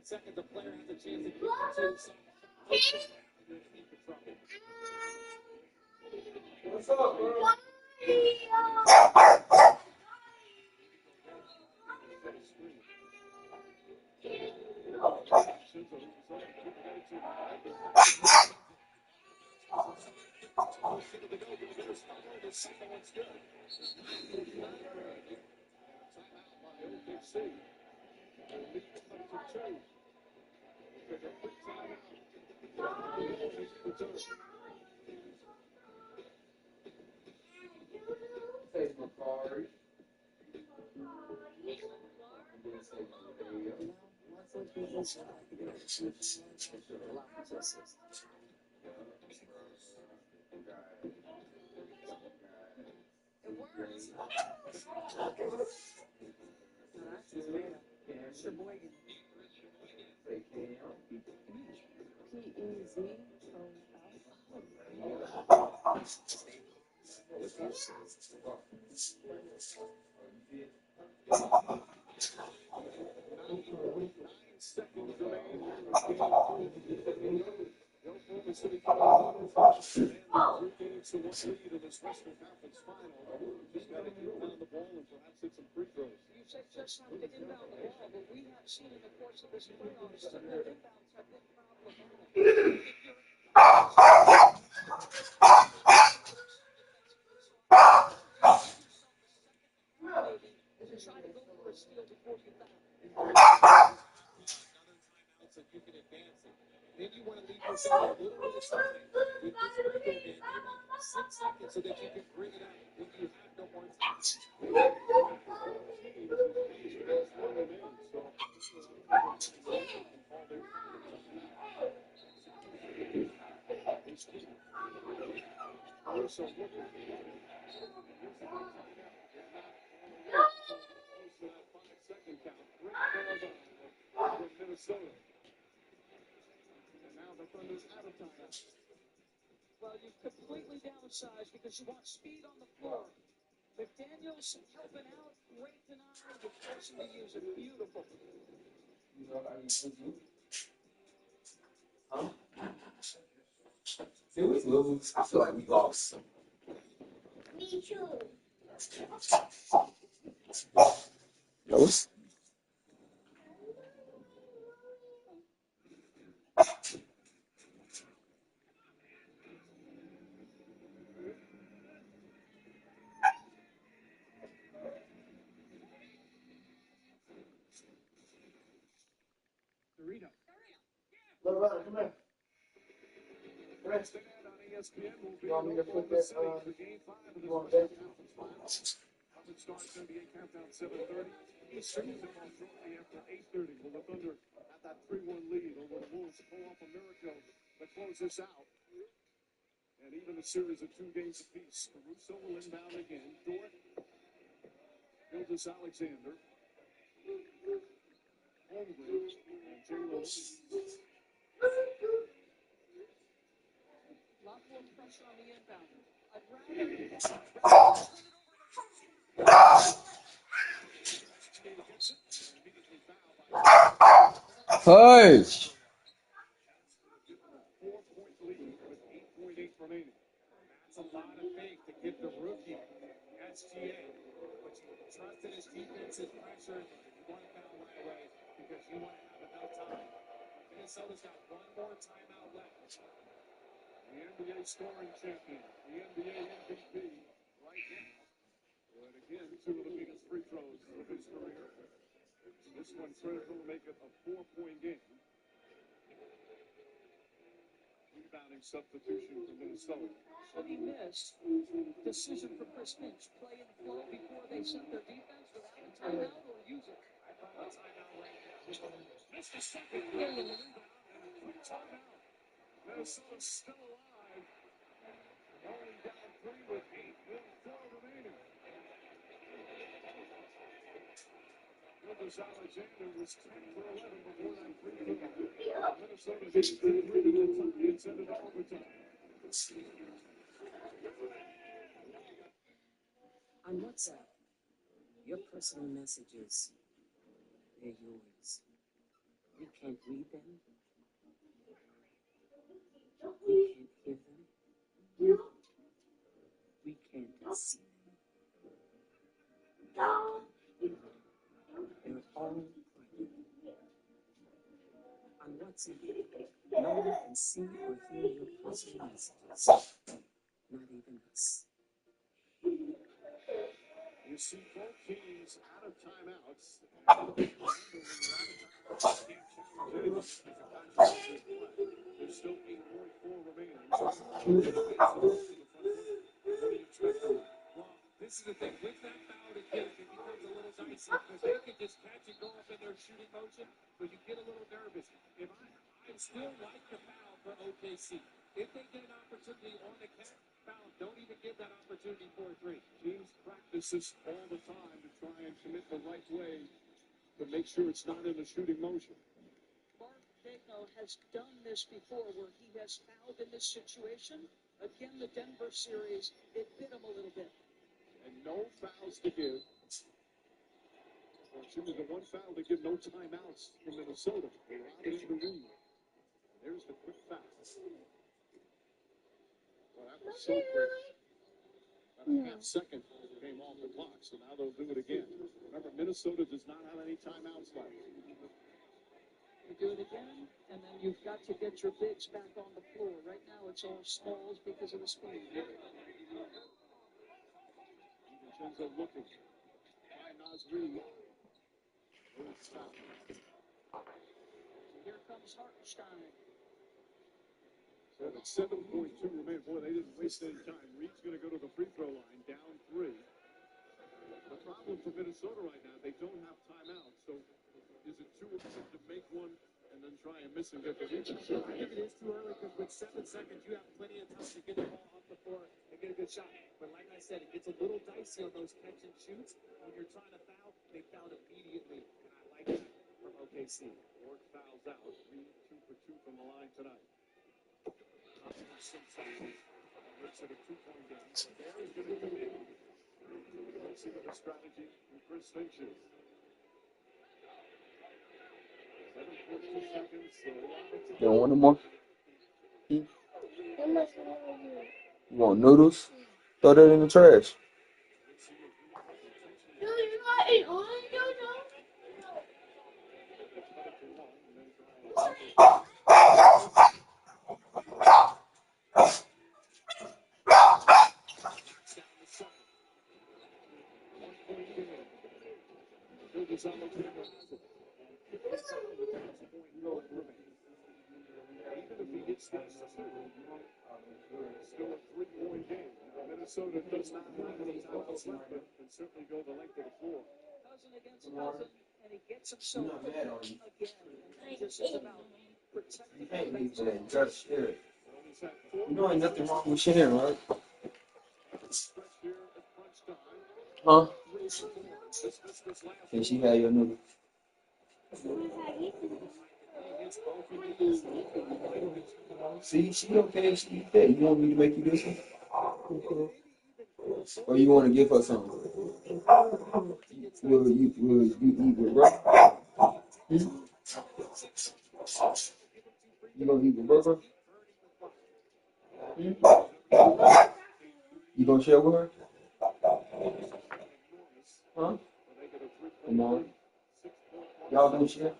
Seconds, the player has a chance to kick into inside.
What's up, bro? Facebook card.
You said just not to inbound the ball, but we have seen in the course of this playoffs that the inbounds have been problematic. Maybe to try to go for a steal before you foul.
So you can advance it. Then you want to leave yourself a little bit of time with this free throw game, maybe 6 seconds, so that you can bring it out when you have no more time. Minnesota. And now the Thunder's out of timeout.
Well, you've completely downsized because you want speed on the floor. McDaniels helping out, great denial, you're forcing to use it. Beautiful.
You know how you do? Huh? Did we lose? I feel like we lost.
Me too.
Lose?
Dorito.
Look, brother, come here. Come here.
On ESPN will be
You want me to put that,
for Game 5 of
you
the
want
Western
that?
Conference Finals. It starts NBA countdown 7:30. Eastern is involved shortly after 8:30. Will the Thunder have that 3-1 lead over the Wolves pull off a miracle to close this out? And even a series of 2 games apiece. Caruso will inbound again. Dort, Gildas Alexander, Holmgren, and Jalen Williams.
A lot more pressure on the inbound. I'd rather
Hush.
4-point lead with 8.8 remaining. That's a lot of faith to give the rookie SGA. But you trusted his defense's pressure. You want to foul right away because you want to have enough time. Minnesota's got one more timeout left. The NBA scoring champion, the NBA MVP right now. And again, two of the biggest free throws of his career. This one critical to make it a 4-point game. Rebounding substitution for Minnesota.
What he missed, decision for Chris Finch, play and flow before they set their defense without a timeout or use it.
I thought a timeout right now. Missed the second rebound and a quick timeout. Minnesota's still alive. Only down 3 with 8.4 remaining. Gilgeous Alexander was 10 for 11 before that free throw. Minnesota needs the 3 to tie and send it to overtime.
On WhatsApp, your personal messages, they're yours. We can't read them. We can't hear them. We can't see them. They're all private. On WhatsApp, no one can see or hear your personal messages. Not even us.
You see both teams out of timeouts. And when you're out of timeouts, you can't challenge anything because the contract is play. There's still 8.4 remaining. What do you expect from them? Well, this is the thing. With that foul to get it, it becomes a little dicey because they can just catch and go up in their shooting motion, but you get a little nervous. If I still like the foul for OKC. If they get an opportunity on the catch, foul, don't even give that opportunity for a 3. Teams practice this all the time to try and commit the right way to make sure it's not in the shooting motion.
Mark Degno has done this before where he has fouled in this situation. Again, the Denver series, it bit him a little bit.
And no fouls to give. Well, Jimmy, the one foul to give, no timeouts for Minnesota. They're out in the lead. There's the quick foul. Well, that was so quick. About a half second came off the clock, so now they'll do it again. Remember, Minnesota does not have any timeouts left.
You do it again, and then you've got to get your bigs back on the floor. Right now, it's all smalls because of the speed.
DiVincenzo looking. By Nasri.
Here comes Hartenstein.
So at 7.2 remain. Boy, they didn't waste any time. Reed's going to go to the free throw line, down 3. The problem for Minnesota right now, they don't have timeouts. So is it too early to make one and then try and miss and get the rebound?
I think it is too early because with 7 seconds, you have plenty of time to get the ball off the floor and get a good shot. But like I said, it gets a little dicey on those catch and shoots. When you're trying to foul, they foul immediately. And I like that from OKC.
Ward fouls out. Reed 2 for 2 from the line tonight. Makes it a 2-point game. Bears going to come in. Let's see what the strategy from Chris Finch is. 7.2 seconds.
You don't want no more? You want noodles? Throw that in the trash.
Gilgeous Alexander has it. Even if he gets this 2, still a 3-point game. Minnesota does not have any timeouts left, but can certainly go the length of the floor.
Cousin against cousin, and he gets himself again. This is about protecting the fans.
You know ain't nothing wrong with sharing, right? Huh? Can she have your noodles? See, she okay. She eat that. You want me to make you this one? Or you want to give her something? Will you eat with bro? You gonna eat the burger? You gonna share with her? Huh? Come on. Y'all gonna share?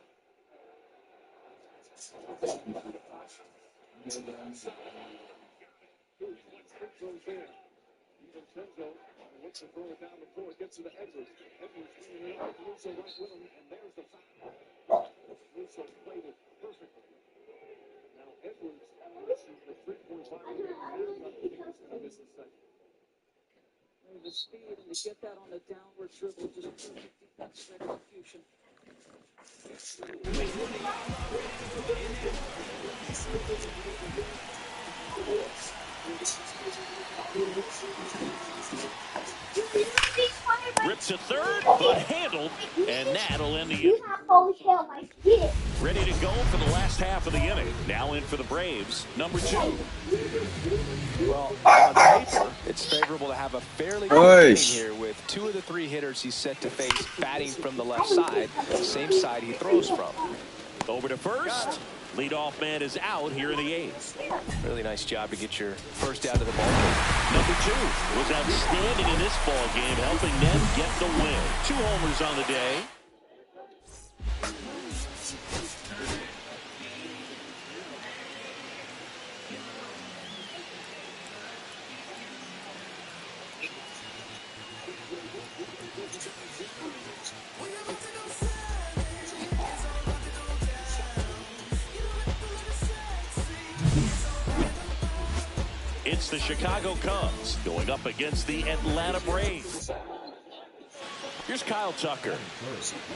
Looks to throw it down the floor, gets it to Edwards. Edwards bringing it up, Russo right with him, and there's the foul. Russo played it perfectly. Now Edwards shooting the three-point line. I think he's going to miss the second.
The speed and to get that on the downward dribble, just perfect defensive execution.
Rips to third, but handled, and that'll end the inning. Ready to go for the last half of the inning. Now in for the Braves, number 2.
Well, on paper, it's favorable to have a fairly good inning here with 2 of the 3 hitters he's set to face batting from the left side, the same side he throws from.
Over to first. Leadoff man is out here in the 8th.
Really nice job to get your first out of the ball game.
Number 2 was outstanding in this ball game, helping them get the win. 2 homers on the day. It's the Chicago Cubs going up against the Atlanta Braves. Here's Kyle Tucker.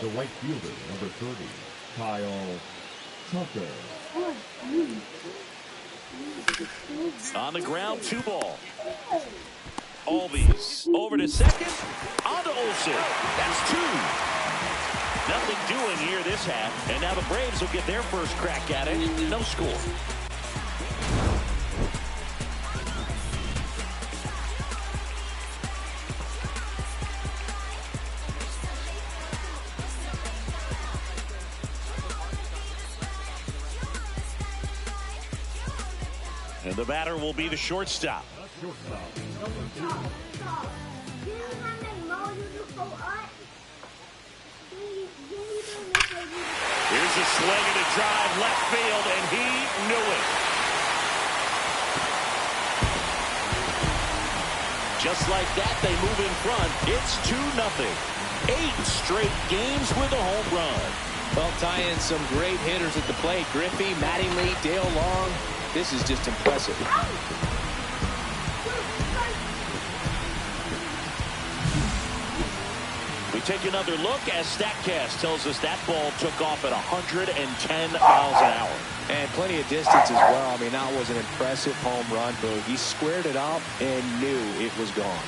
The right fielder, number 30, Kyle Tucker.
On the ground, 2 ball. Albies over to second. On to Olsen. That's 2. Nothing doing here this half. And now the Braves will get their first crack at it. No score. And the batter will be the shortstop.
Here's
a swing and a drive left field, and he knew it. Just like that, they move in front. It's 2-0. 8 straight games with a home run.
Well, tie in some great hitters at the plate. Griffey, Mattingly, Dale Long. This is just impressive.
We take another look as StatCast tells us that ball took off at 110 miles an hour.
And plenty of distance as well. I mean, that was an impressive home run, Boog. He squared it up and knew it was gone.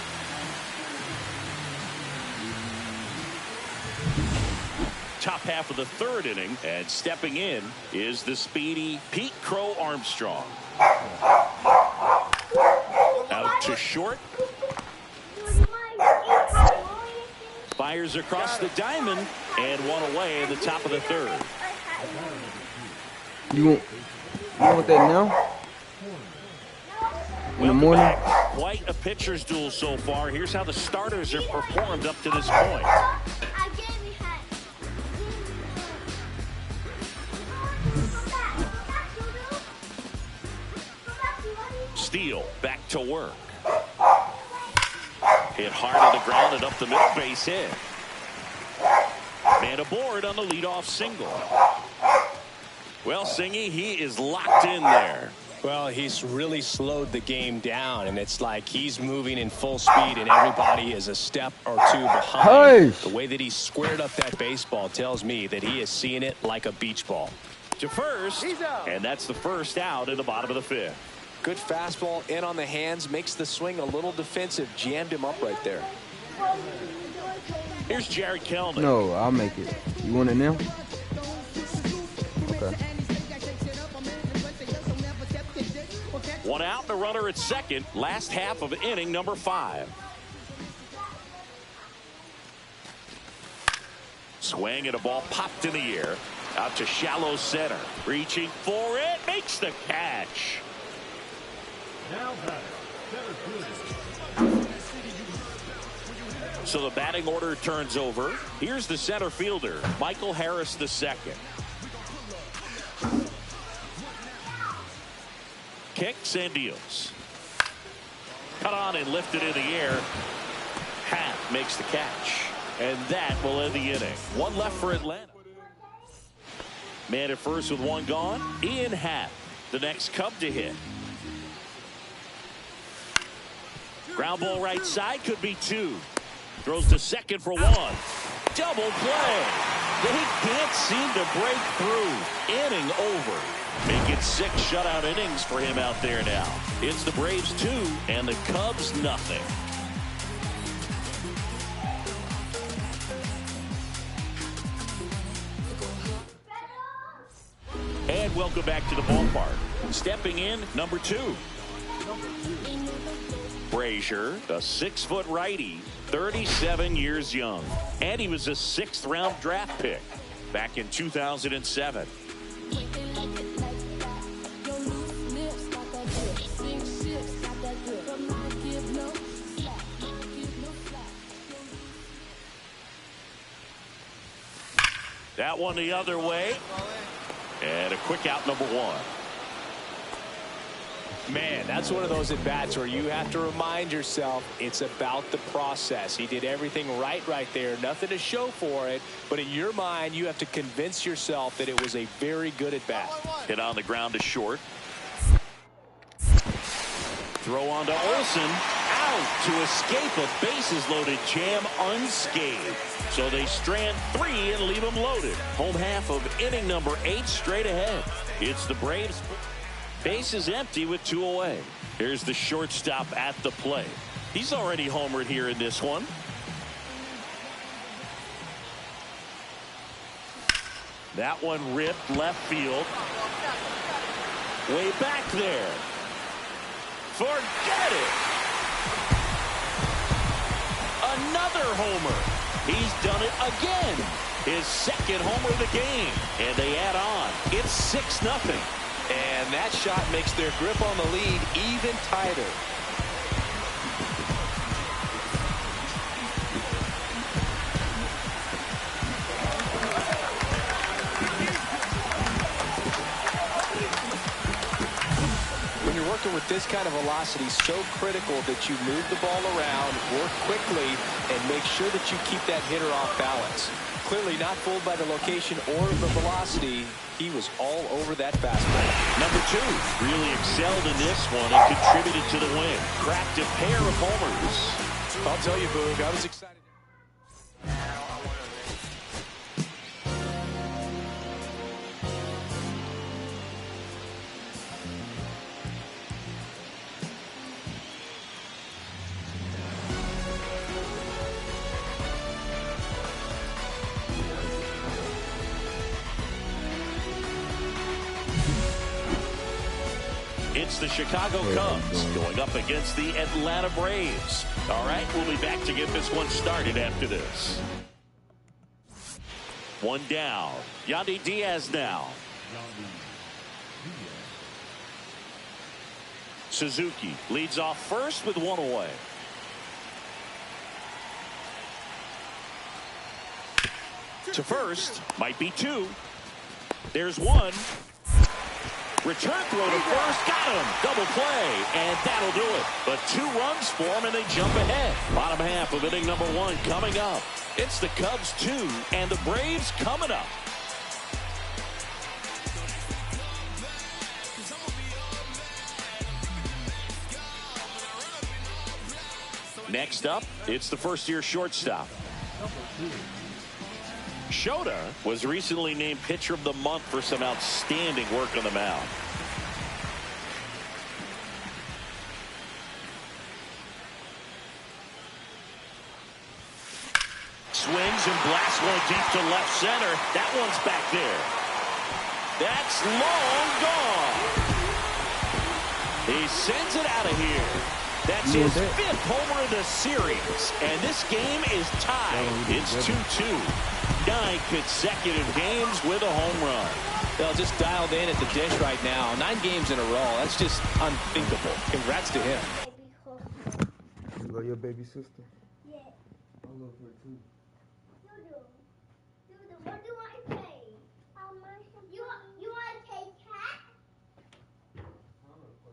Top half of the 3rd inning, and stepping in is the speedy Pete Crow Armstrong. Out to short. Fires across the diamond, and 1 away in the top of the 3rd.
You want that now? In the morning?
Quite a pitcher's duel so far. Here's how the starters have performed up to this point. Steele back to work. Hit hard on the ground and up the middle, base hit. Man aboard on the leadoff single. Well, Singy, he is locked in there.
Well, he's really slowed the game down, and it's like he's moving in full speed, and everybody is a step or 2 behind.
Hey.
The way that he squared up that baseball tells me that he is seeing it like a beach ball.
To first, and that's the first out in the bottom of the 5th.
Good fastball in on the hands, makes the swing a little defensive, jammed him up right there.
Here's Jared Kelnick.
No, I'll make it. You want it now? Okay.
1 out and a runner at second. Last half of inning number 5. Swing and a ball popped in the air. Out to shallow center. Reaching for it. Makes the catch.
Now batter, center fielder.
So the batting order turns over. Here's the center fielder, Michael Harris II. Kicks and deals. Cut on and lifted in the air. Happ makes the catch. And that will end the inning. One left for Atlanta. Man at first with one gone. Ian Happ, the next Cub to hit. Ground ball right side, could be two. Throws to second for one. Double play. They can't seem to break through. Inning over. Make it 6 shutout innings for him out there now. It's the Braves 2 and the Cubs nothing. And welcome back to the ballpark. Stepping in, number 2. Brazier, a 6-foot righty, 37 years young. And he was a 6th-round draft pick back in 2007. That one the other way. And a quick out, number 1.
Man, that's one of those at-bats where you have to remind yourself it's about the process. He did everything right there. Nothing to show for it. But in your mind, you have to convince yourself that it was a very good at-bat.
Hit on the ground to short. Throw on to Olsen. Out to escape a bases-loaded jam unscathed. So they strand 3 and leave them loaded. Home half of inning number 8 straight ahead. It's the Braves. Base is empty with 2 away. Here's the shortstop at the plate. He's already homered here in this one. That one ripped left field. Way back there. Forget it. Another homer. He's done it again. His 2nd homer of the game. And they add on. It's 6-0.
And that shot makes their grip on the lead even tighter. When you're working with this kind of velocity, so critical that you move the ball around, work quickly, and make sure that you keep that hitter off balance. Clearly not fooled by the location or the velocity. He was all over that fastball.
Number 2 really excelled in this one and contributed to the win. Cracked a pair of homers.
I'll tell you, Boog, I was excited.
It's the Chicago Cubs going up against the Atlanta Braves. All right, we'll be back to get this one started after this. One down. Yandy Diaz now. Suzuki leads off first with 1 away. To first, might be 2. There's 1. Return throw to first, got him. Double play, and that'll do it. But 2 runs for him, and they jump ahead. Bottom half of inning number 1 coming up. It's the Cubs 2 and the Braves coming up. Next up, it's the first-year shortstop. Shota was recently named Pitcher of the Month for some outstanding work on the mound. Swings and blasts one deep to left center. That one's back there. That's long gone. He sends it out of here. That's his 5th homer of the series. And this game is tied. It's 2-2. 9 consecutive games with a home run.
They'll just dialed in at the dish right now. 9 games in a row. That's just unthinkable. Congrats to him.
You love your baby sister?
Yeah.
I love her too.
Dudu, what do I say? You want to say cat?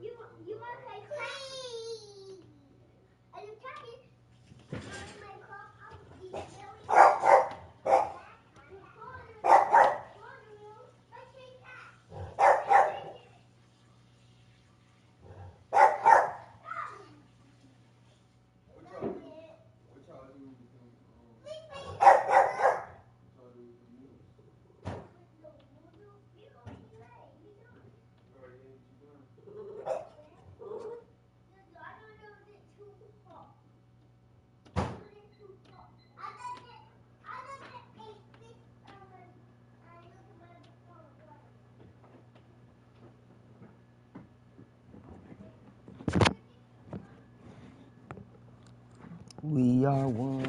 You want to say cat? And the cat is my cup of the
We are one.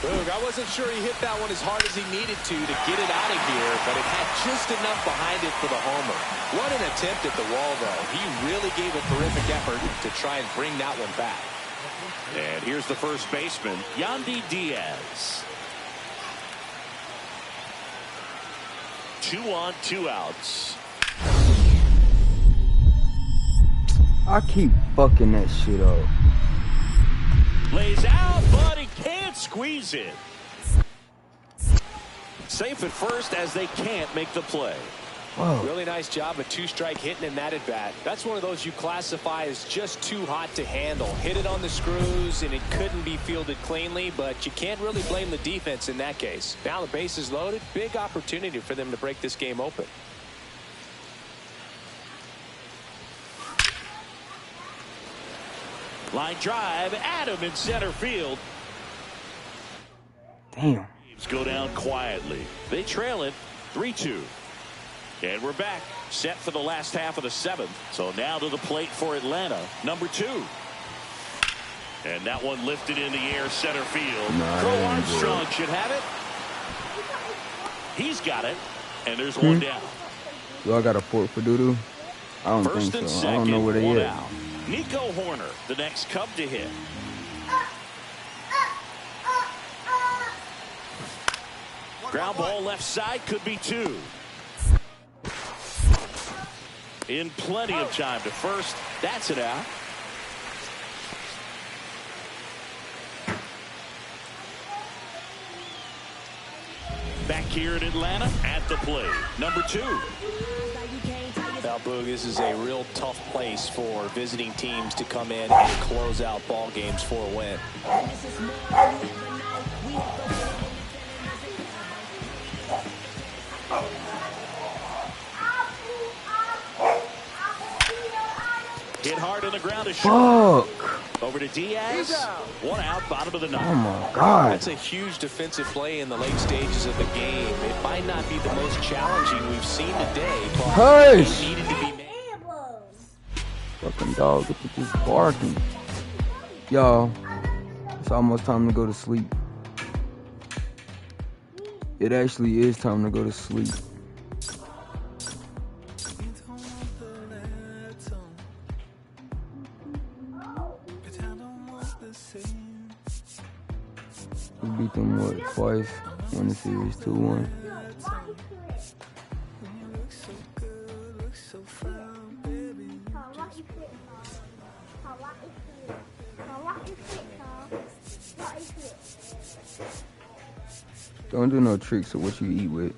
Boog, I wasn't sure he hit that one as hard as he needed to get it out of here, but it had just enough behind it for the homer. What an attempt at the wall, though. He really gave a terrific effort to try and bring that one back.
And here's the first baseman, Yandy Diaz. 2 on, 2 outs.
I keep fucking that shit up.
Lays out, but he can't squeeze it. Safe at first as they can't make the play.
Whoa. Really nice job of 2-strike hitting in that at bat. That's one of those you classify as just too hot to handle. Hit it on the screws and it couldn't be fielded cleanly, but you can't really blame the defense in that case. Now the base is loaded. Big opportunity for them to break this game open.
Line drive, Adam in center field.
Damn.
Go down quietly. They trail it 3-2. And we're back, set for the last half of the 7th. So now to the plate for Atlanta, number 2. And that one lifted in the air, center field. Crow Armstrong should have it. He's got it. And there's one down.
Do I got a fork for Dudu? I don't
First
think
and
so.
second,
I don't know where they
one
at.
out. Nico Horner, the next Cub to hit. Ground ball left side, could be 2. In plenty of time to first. That's it out. Back here in Atlanta at the plate, number 2.
Now, Boog, this is a real tough place for visiting teams to come in and close out ball games for a win.
Hit hard on the ground to short.
Fuck.
Over to Diaz. 1 out, bottom of the 9th.
Oh my God.
That's a huge defensive play in the late stages of the game. It might not be the most challenging we've seen today, but it needed to be made.
Fucking dog, look at this barking. Y'all, it's almost time to go to sleep. It actually is time to go to sleep. We beat them, what, twice? Won the series 2-1. Don't do no tricks of what you eat with.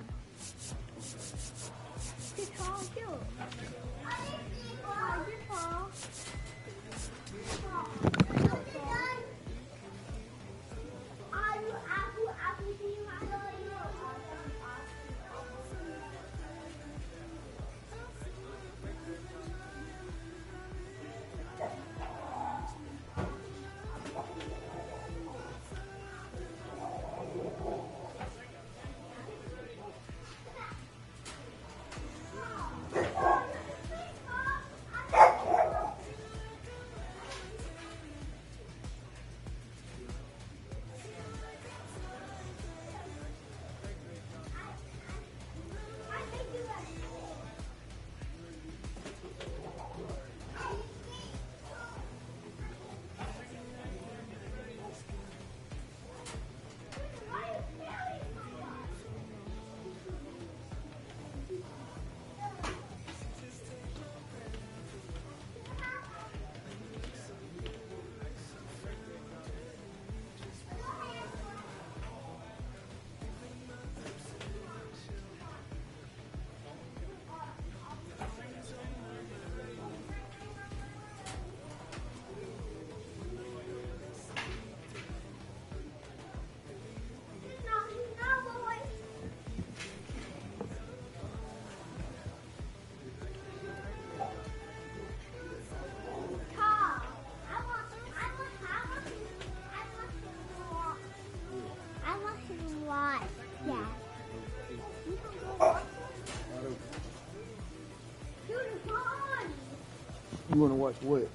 want to watch what?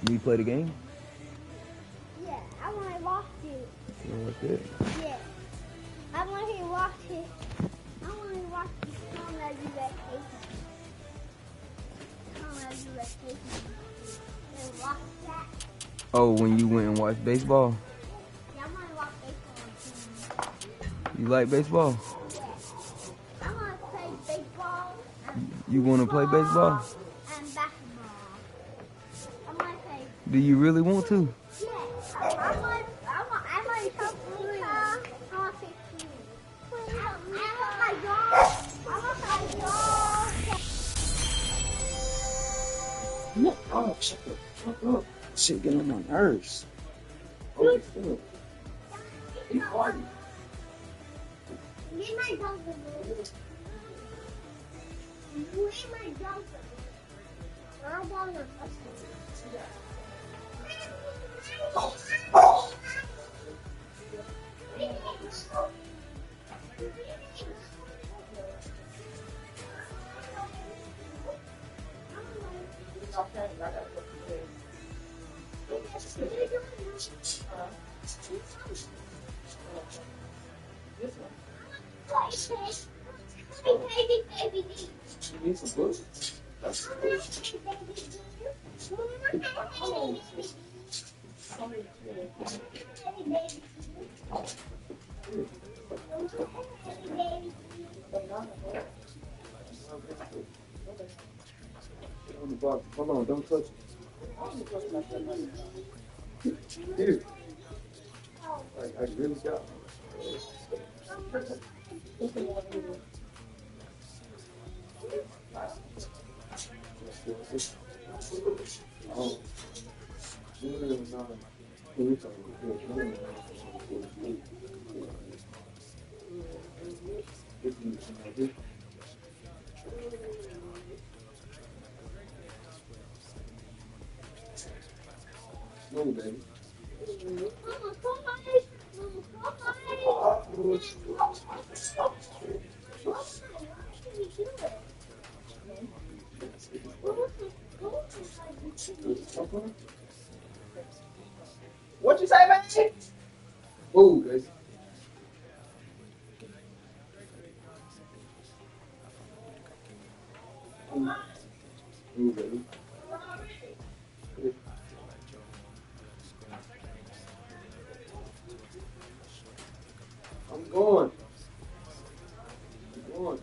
Me play the game?
Yeah, I want to watch it.
You want to watch it?
Yeah. I want to watch it. I want to watch the Conrad USA. Conrad USA. And watch that.
Oh, when you went and watched baseball?
Yeah, I want to watch baseball.
You like baseball?
Yeah. I want to play baseball.
You want to play baseball?
And basketball. I want to play.
Do you really want to?
Yeah. I want to help Lisa. I want to play food. I want my dog. I want my dog.
No, oh, shut the fuck up. Shit getting on my nerves. Holy shit. Be quiet.
Leave my dog alone. Leave my dog alone. I want to
You need some books? That's Hold on, don't touch it. Here. I really got Oh. No, baby. What you say, man? Move, guys. Move, baby. I'm going. I'm going.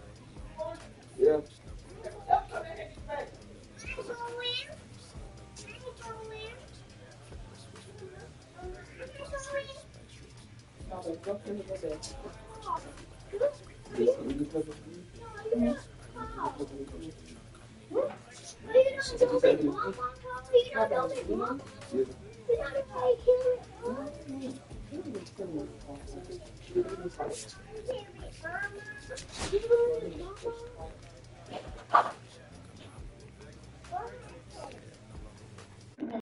Yeah.